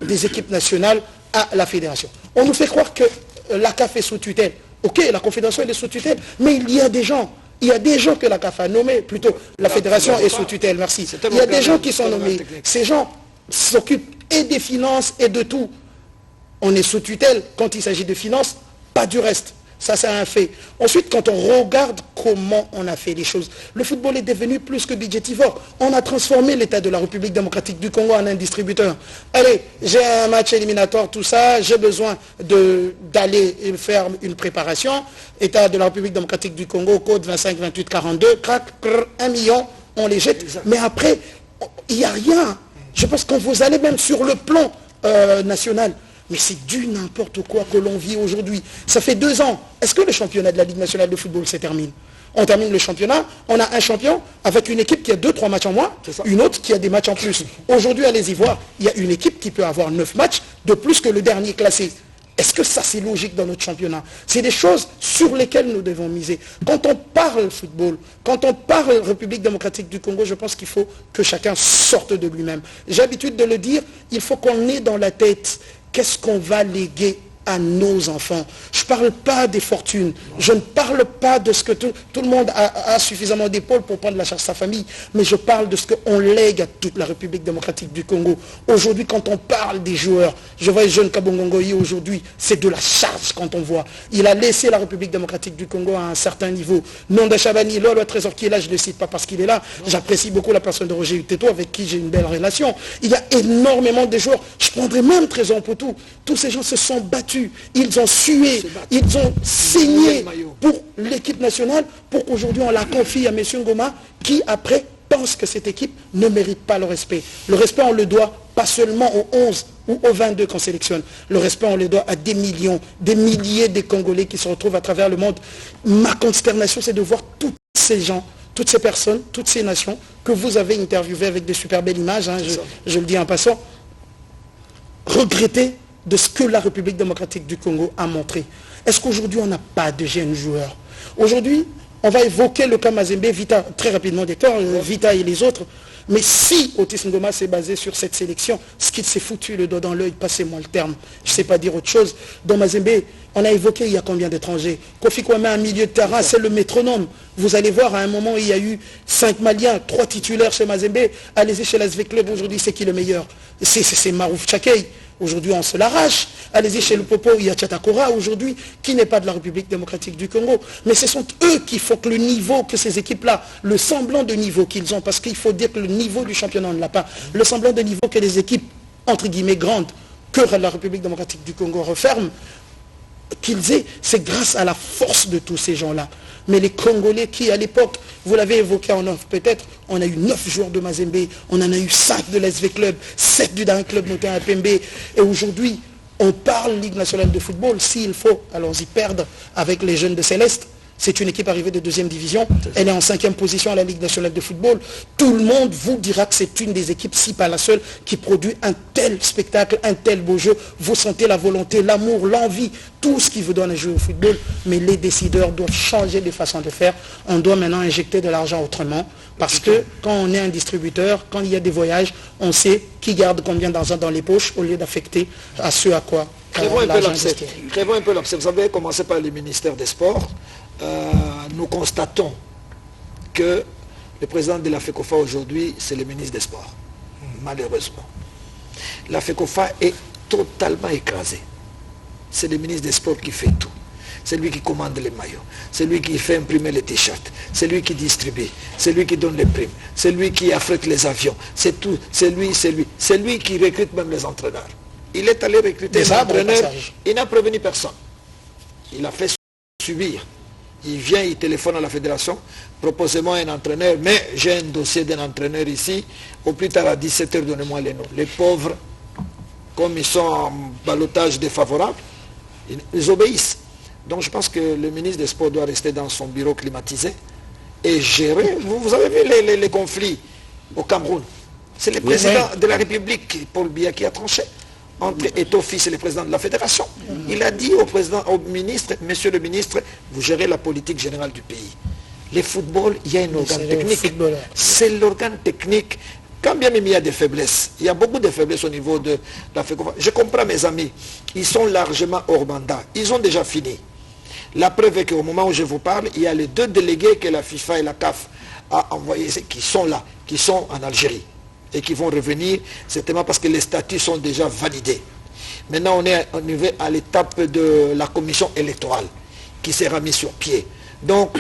des équipes nationales à la fédération ». On nous fait croire que la CAF est sous tutelle. Ok, la confédération est sous tutelle, mais il y a des gens que la CAF a nommés, plutôt la fédération est sous tutelle, merci. Il y a des gens qui sont nommés. Ces gens s'occupent et des finances et de tout. On est sous tutelle quand il s'agit de finances, pas du reste. Ça, c'est un fait. Ensuite, quand on regarde comment on a fait les choses, le football est devenu plus que budgétivore. On a transformé l'État de la République démocratique du Congo en un distributeur. Allez, j'ai un match éliminatoire, tout ça, j'ai besoin d'aller faire une préparation. État de la République démocratique du Congo, code 25 28 42, crac, 1 million, on les jette. Mais après, il n'y a rien. Je pense que vous allez même sur le plan national. Mais c'est du n'importe quoi que l'on vit aujourd'hui. Ça fait 2 ans. Est-ce que le championnat de la Ligue nationale de football se termine? On termine le championnat, on a un champion avec une équipe qui a 2-3 matchs en moins, une autre qui a des matchs en plus. Aujourd'hui, allez-y voir, il y a une équipe qui peut avoir 9 matchs de plus que le dernier classé. Est-ce que ça c'est logique dans notre championnat? C'est des choses sur lesquelles nous devons miser. Quand on parle football, quand on parle République démocratique du Congo, je pense qu'il faut que chacun sorte de lui-même. J'ai l'habitude de le dire, il faut qu'on ait dans la tête qu'est-ce qu'on va léguer à nos enfants. Je ne parle pas des fortunes. Je ne parle pas de ce que tout le monde a suffisamment d'épaules pour prendre la charge de sa famille. Mais je parle de ce qu'on lègue à toute la République démocratique du Congo. Aujourd'hui, quand on parle des joueurs, je vois le jeune Kabongongoyi aujourd'hui, c'est de la charge quand on voit. Il a laissé la République démocratique du Congo à un certain niveau. Nonda Chabani, le trésor qui est là, je ne le cite pas parce qu'il est là. J'apprécie beaucoup la personne de Roger Uteto avec qui j'ai une belle relation. Il y a énormément de joueurs. Je prendrais même Trésor Potou. Tous ces gens se sont battus. Ils ont sué, ils ont saigné pour l'équipe nationale pour qu'aujourd'hui on la confie à M. Ngoma qui après pense que cette équipe ne mérite pas le respect. Le respect on le doit pas seulement aux 11 ou aux 22 qu'on sélectionne. Le respect on le doit à des millions, des milliers de Congolais qui se retrouvent à travers le monde. Ma consternation c'est de voir tous ces gens, toutes ces personnes, toutes ces nations que vous avez interviewées avec des super belles images, hein, je le dis en passant, regretter de ce que la République démocratique du Congo a montré. Est-ce qu'aujourd'hui on n'a pas de jeunes joueurs? Aujourd'hui, on va évoquer le cas Mazembe, Vita, très rapidement, d'accord, Vita et les autres. Mais si Otis Ngoma s'est basé sur cette sélection, ce qu'il s'est foutu le doigt dans l'œil, passez-moi le terme, je ne sais pas dire autre chose. Dans Mazembe, on a évoqué il y a combien d'étrangers. Kofi Kwame, un milieu de terrain, c'est le métronome. Vous allez voir, à un moment, il y a eu 5 Maliens, 3 titulaires chez Mazembe. Allez-y chez l'ASV Club, aujourd'hui, c'est qui le meilleur? C'est Marouf Tchakei. Aujourd'hui, on se l'arrache. Allez-y chez le Popo, il y a Tchatakora aujourd'hui, qui n'est pas de la République démocratique du Congo. Mais ce sont eux qui font que le niveau que ces équipes-là, le semblant de niveau qu'ils ont, parce qu'il faut dire que le niveau du championnat, on ne l'a pas, le semblant de niveau que les équipes, entre guillemets, grandes, que la République démocratique du Congo referme, qu'ils aient, c'est grâce à la force de tous ces gens-là. Mais les Congolais qui, à l'époque, vous l'avez évoqué en off peut-être, on a eu 9 joueurs de Mazembe, on en a eu 5 de l'SV Club, 7 du Dain Club noté à Pembe. Et aujourd'hui, on parle Ligue nationale de football, s'il faut, allons-y perdre avec les jeunes de Céleste. C'est une équipe arrivée de 2e division, elle est en 5e position à la Ligue nationale de football. Tout le monde vous dira que c'est une des équipes, si pas la seule, qui produit un tel spectacle, un tel beau jeu. Vous sentez la volonté, l'amour, l'envie, tout ce qui vous donne à jouer au football. Mais les décideurs doivent changer de façon de faire. On doit maintenant injecter de l'argent autrement. Parce que quand on est un distributeur, quand il y a des voyages, on sait qui garde combien d'argent dans les poches au lieu d'affecter à ce à quoi. Crevons un peu l'abcès. Vous avez commencé par le ministère des Sports. Nous constatons que le président de la FECOFA aujourd'hui, c'est le ministre des Sports. Malheureusement. La FECOFA est totalement écrasée. C'est le ministre des Sports qui fait tout. C'est lui qui commande les maillots. C'est lui qui fait imprimer les t-shirts. C'est lui qui distribue. C'est lui qui donne les primes. C'est lui qui affrète les avions. C'est tout. C'est lui. C'est lui qui recrute même les entraîneurs. Il est allé recruter des entraîneurs. Il n'a prévenu personne. Il a fait subir. Il vient, il téléphone à la fédération, proposez-moi un entraîneur, mais j'ai un dossier d'un entraîneur ici, au plus tard à 17h, donnez-moi les noms. Les pauvres, comme ils sont en ballottage défavorable, ils obéissent. Donc je pense que le ministre des Sports doit rester dans son bureau climatisé et gérer. Vous avez vu les conflits au Cameroun. C'est le président de la République, Paul Biya, qui a tranché entre Eto'o-Fils et le président de la fédération. Il a dit au ministre, monsieur le ministre, vous gérez la politique générale du pays. Les footballs, il y a un organe technique. C'est l'organe technique. Quand bien même il y a des faiblesses, il y a beaucoup de faiblesses au niveau de la FECOFA. Je comprends mes amis, ils sont largement hors mandat. Ils ont déjà fini. La preuve est qu'au moment où je vous parle, il y a les 2 délégués que la FIFA et la CAF a envoyés, qui sont là, qui sont en Algérie. Et qui vont revenir, certainement parce que les statuts sont déjà validés. Maintenant, on est arrivé à l'étape de la commission électorale qui sera mise sur pied. Donc,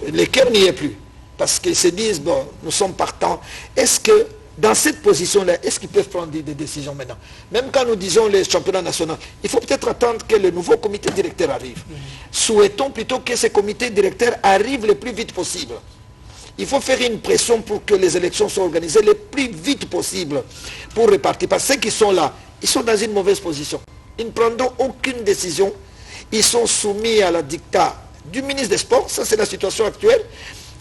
le cœur n'y est plus. Parce qu'ils se disent, bon, nous sommes partants. Est-ce que, dans cette position-là, est-ce qu'ils peuvent prendre des décisions maintenant? Même quand nous disons les championnats nationaux, il faut peut-être attendre que le nouveau comité directeur arrive. Souhaitons plutôt que ce comité directeur arrive le plus vite possible. Il faut faire une pression pour que les élections soient organisées le plus vite possible pour répartir. Parce que ceux qui sont là, ils sont dans une mauvaise position. Ils ne prendront aucune décision. Ils sont soumis à la dictat du ministre des Sports. Ça, c'est la situation actuelle.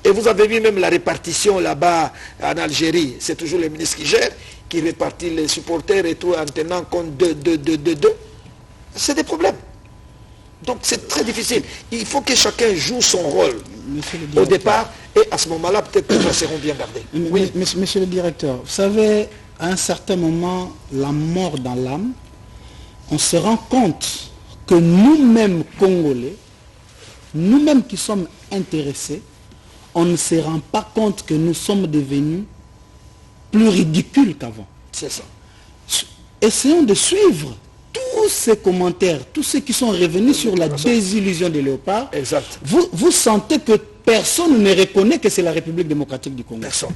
Et vous avez vu même la répartition là-bas en Algérie. C'est toujours le ministre qui gère, qui répartit les supporters et tout en tenant compte de. C'est des problèmes. Donc c'est très difficile. Il faut que chacun joue son rôle au départ et à ce moment-là, peut-être que nous serons bien gardés. Oui. Monsieur le directeur, vous savez, à un certain moment, la mort dans l'âme, on se rend compte que nous-mêmes, Congolais, nous-mêmes qui sommes intéressés, on ne se rend pas compte que nous sommes devenus plus ridicules qu'avant. C'est ça. Essayons de suivre tous ces commentaires, tous ceux qui sont revenus sur la désillusion des léopards. Exact. Vous sentez que personne ne reconnaît que c'est la République démocratique du Congo. Personne.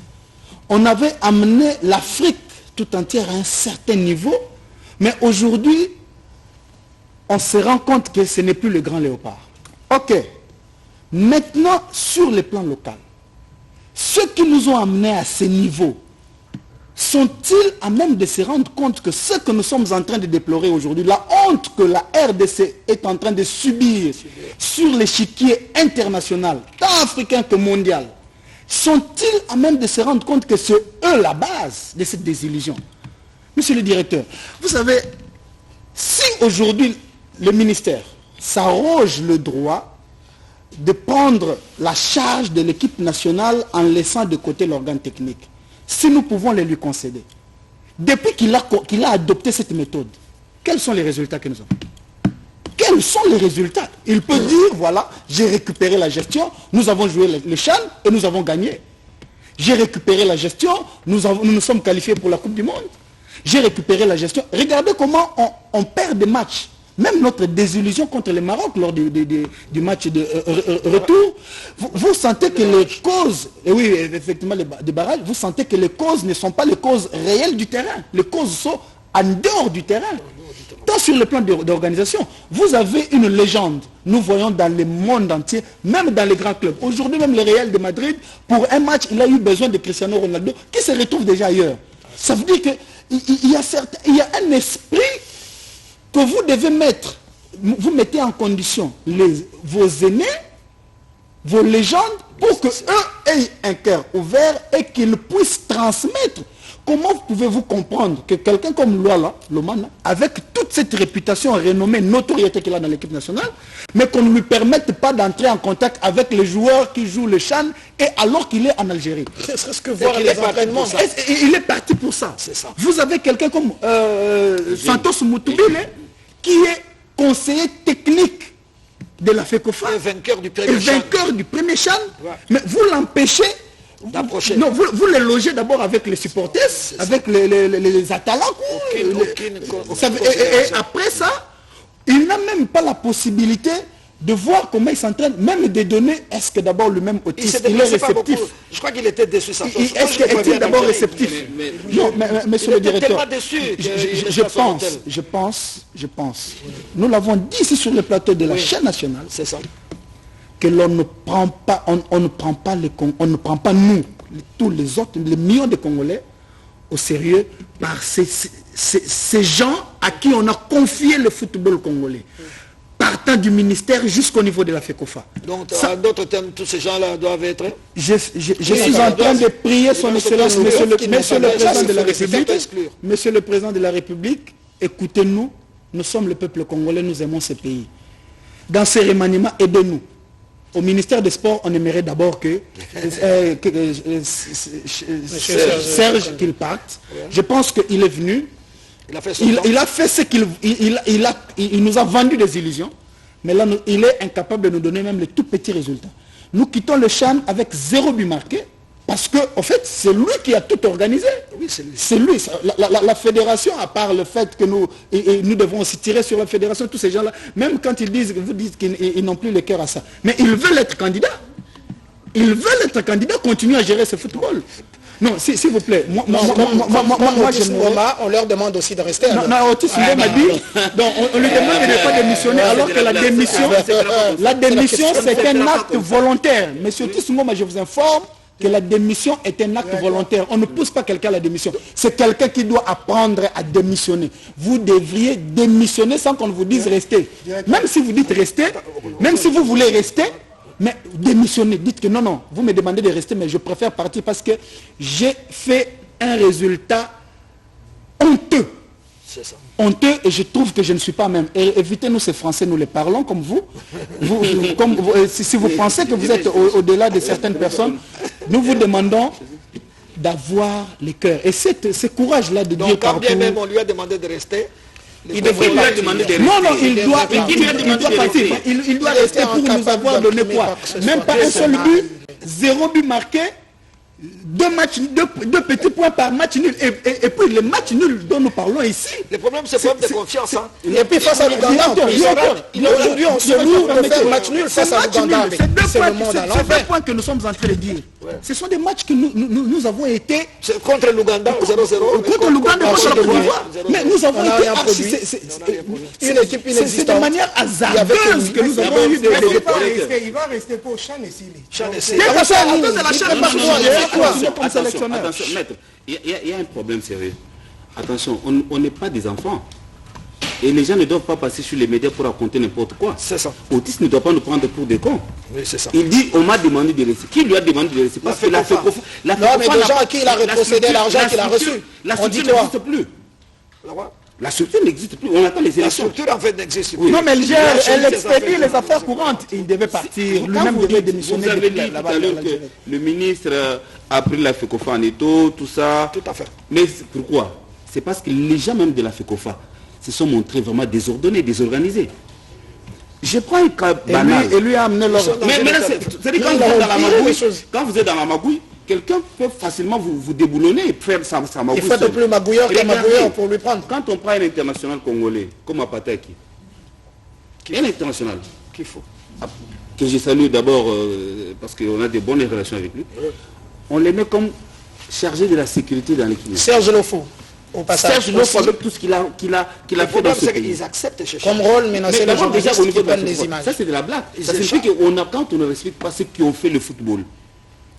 On avait amené l'Afrique tout entière à un certain niveau, mais aujourd'hui, on se rend compte que ce n'est plus le grand léopard. Ok. Maintenant, sur le plan local, ceux qui nous ont amenés à ce niveau, sont-ils à même de se rendre compte que ce que nous sommes en train de déplorer aujourd'hui, la honte que la RDC est en train de subir sur l'échiquier international, tant africain que mondial, sont-ils à même de se rendre compte que c'est eux la base de cette désillusion? Monsieur le directeur, vous savez, si aujourd'hui le ministère s'arroge le droit de prendre la charge de l'équipe nationale en laissant de côté l'organe technique. Si nous pouvons les lui concéder. Depuis qu'il a adopté cette méthode, quels sont les résultats que nous avons? Quels sont les résultats? Il peut dire, voilà, j'ai récupéré la gestion, nous avons joué le CHAN et nous avons gagné. J'ai récupéré la gestion, nous nous sommes qualifiés pour la Coupe du Monde. J'ai récupéré la gestion. Regardez comment on perd des matchs. Même notre désillusion contre le Maroc lors du match de retour, vous sentez que les causes, et oui, effectivement, des barrages, vous sentez que les causes ne sont pas les causes réelles du terrain. Les causes sont en dehors du terrain. Tant sur le plan d'organisation, vous avez une légende. Nous voyons dans le monde entier, même dans les grands clubs. Aujourd'hui, même le Real de Madrid, pour un match, il a eu besoin de Cristiano Ronaldo, qui se retrouve déjà ailleurs. Ça veut dire qu'il y a un esprit que vous devez mettre, vous mettez en condition vos aînés, vos légendes, pour qu'eux aient un cœur ouvert et qu'ils puissent transmettre. Comment pouvez-vous comprendre que quelqu'un comme Luala, Lomana, avec toute cette réputation, renommée, notoriété qu'il a dans l'équipe nationale, mais qu'on ne lui permette pas d'entrer en contact avec les joueurs qui jouent le CHAN, et alors qu'il est en Algérie. C'est ce que voir les entraînements. Il est parti pour ça. Vous avez quelqu'un comme Santos Moutoubile, qui est conseiller technique de la FECOFA, et vainqueur du premier CHAN, mais vous l'empêchez d'approcher. Non, vous les logez d'abord avec les supporters, avec les Atalans. Et après ça, il n'a même pas la possibilité de voir comment il s'entraîne, même de donner, est-ce que d'abord lui-même autiste, il est réceptif. Je crois qu'il était déçu. Est-ce qu'il est d'abord réceptif? Non, monsieur le directeur, je pense, nous l'avons dit ici sur le plateau de la chaîne nationale, c'est ça, que l'on ne prend pas, on ne prend pas nous, tous les autres, les millions de Congolais, au sérieux par ces gens à qui on a confié le football congolais. Partant du ministère jusqu'au niveau de la FECOFA. Donc, en d'autres termes, tous ces gens-là doivent être... Je suis en train de prier son Excellence, Monsieur le Président de la République. Monsieur le Président de la République, écoutez-nous, nous sommes le peuple congolais, nous aimons ce pays. Dans ces remaniements, aidez-nous. Au ministère des Sports, on aimerait d'abord que Serge qu'il parte. Je pense qu'il est venu. Il a fait ce qu'il il nous a vendu des illusions, mais là il est incapable de nous donner même les tout petits résultats. Nous quittons le CHAN avec 0 but marqué, parce que en fait c'est lui qui a tout organisé. Oui, c'est lui. La fédération, à part le fait que nous devons aussi tirer sur la fédération, tous ces gens-là, même quand vous dites qu'ils n'ont plus le cœur à ça, mais ils veulent être candidats. Ils veulent être candidats, continuer à gérer ce football. Non, s'il vous plaît, moi on leur demande aussi de rester. Non, Otis m'a dit, donc on lui demande de ne pas démissionner, alors que la démission c'est un acte volontaire. Monsieur Otis Ngoma, je vous informe que la démission est un acte volontaire. On ne pousse pas quelqu'un à la démission. C'est quelqu'un qui doit apprendre à démissionner. Vous devriez démissionner sans qu'on vous dise rester. Même si vous dites rester, même si vous voulez rester, mais démissionnez, dites que non, vous me demandez de rester, mais je préfère partir parce que j'ai fait un résultat honteux. C'est ça. Honteux, et je trouve que je ne suis pas même. Évitez-nous ces Français, nous les parlons comme vous. Si vous pensez que vous êtes au-delà de certaines personnes, nous vous demandons d'avoir le cœur. Et ce courage-là de dire quand bien même on lui a demandé de rester, il devrait pas demander de rester. Non, il doit partir. Il doit rester pour nous avoir donné quoi? Même pas un seul but, 0 but marqué, 2 petits points par match nul. Et puis le match nul dont nous parlons ici. Le problème c'est le problème de confiance. Et puis face à l'Ouganda, aujourd'hui on se lourd de faire match nul face à l'Ouganda. C'est le monde à l'envers. C'est 2 points que nous sommes en train de dire. Ce sont des matchs que nous avons été... Contre l'Ouganda, 0-0. Contre l'Ouganda, contre la Côte d'Ivoire. Mais nous avons été... Une équipe inexistante. C'est de manière hasardeuse que nous avons eu des... Il va rester pour Chan et Sili. Attention, maître, il y a un problème sérieux. Attention, on n'est pas des enfants. Et les gens ne doivent pas passer sur les médias pour raconter n'importe quoi. C'est ça. Otis ne doit pas nous prendre pour des cons. Oui, c'est ça. Il dit, on m'a demandé de rester. Qui lui a demandé de rester? Parce que la FECOFA... Non, mais des gens à qui il a rétrocédé l'argent qu'il a reçu. La structure n'existe plus. La structure n'existe plus. On attend les La élections. structure en fait n'existe plus. Non, mais elle gère, La elle structure, expédie ça fait- les affaires courantes. Il devait partir, Quand lui-même vous devait dites- démissionner. Vous avez depuis dit tout là-bas à l'heure dans que l'Algérie. le ministre a pris la FECOFA en étau, tout ça. Tout à fait. Mais pourquoi? C'est parce que les gens même de la FECOFA se sont montrés vraiment désordonnés, désorganisés. Je prends un cas banal. Et lui a amené l'ordre. Mais maintenant, c'est-à-dire quand Il vous a êtes dans la empiré magouille, les choses. quand vous êtes dans la magouille, quelqu'un peut facilement vous déboulonner et faire sa magouille. Il faut seul. de plus magouilleur qu'un Regardez, magouilleur pour lui prendre. Quand on prend un international congolais, comme Apataki, un international Qu'il faut. que je salue d'abord parce qu'on a de bonnes relations avec lui, on les met comme chargé de la sécurité dans l'équipe. Serge Lofo, au passage. Serge Lofo, avec tout ce qu'il a Le fait problème, dans ce c'est pays. qu'ils acceptent chez Comme rôle, menacer Mais les d'abord, déjà, journalistes au niveau qui de la prennent des football, images. ça c'est de la blague. Ils Ça signifie quand on ne respecte pas ceux qui ont fait le football.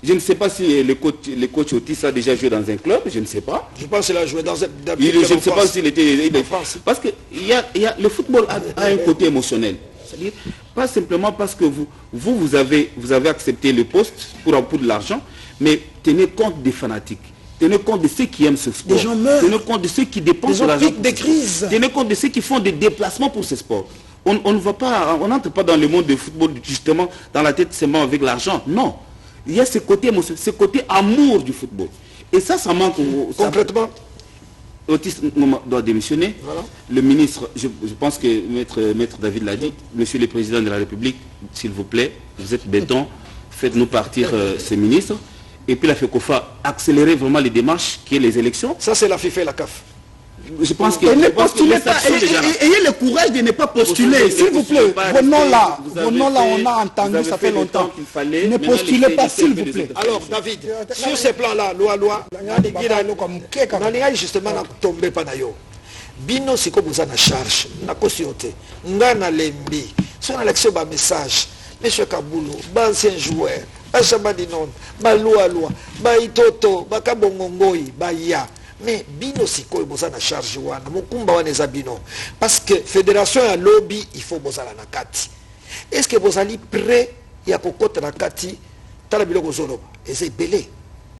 Je ne sais pas si le coach Otis a déjà joué dans un club, je ne sais pas. Je pense qu'il a joué dans un... Je ne sais pas s'il était... Parce que le football a un côté émotionnel. C'est-à-dire, pas simplement parce que vous avez accepté le poste pour de l'argent, mais tenez compte des fanatiques. Tenez compte de ceux qui aiment ce sport. Des gens meurent. Tenez compte de ceux qui dépensent Des gens l'argent. piquent des crises. Tenez compte de ceux qui font des déplacements pour ce sport. On ne va pas, on n'entre pas dans le monde du football justement dans la tête seulement avec l'argent. Non. Il y a ce côté émotion, ce côté amour du football. Et ça manque. Concrètement, Otis doit démissionner. Voilà. Le ministre, je pense que Maître David l'a dit, Monsieur le Président de la République, s'il vous plaît, vous êtes béton, faites-nous partir ces ministres. Et puis la FECOFA, accélérer vraiment les démarches qui est les élections. ça c'est la FIFA et la CAF. Je pense que... Et ne je pense que postulez les pas, actions déjà là. ayez le courage de ne pas postuler, Postulez, s'il vous plaît. pas, Vos noms là, vous avez on a vous entendu, avez ça fait fait le longtemps. temps qu'il fallait. Ne Maintenant, postulez les pas, CDC s'il fait vous des plaît. autres. Alors David, sur ces plans-là, loi, nalingai justement na tombe pa na yo. Bino siko boza na charge, na kosi yote. Nga na lembi, so na l'action ba message. Monsieur Kaboulou, ba ancien joueur, ba Shabadinon, ba Loa, ba Itoto, ba Kabongongoi, ba Ya. Mais bino siko boza na charge wana, mokumba wana eza bino. Parce que fédération ya lobby, il faut boza la nakati. Est-ce que bozali prêt ya kokota na kati tala biloko zoloba? Eza belé.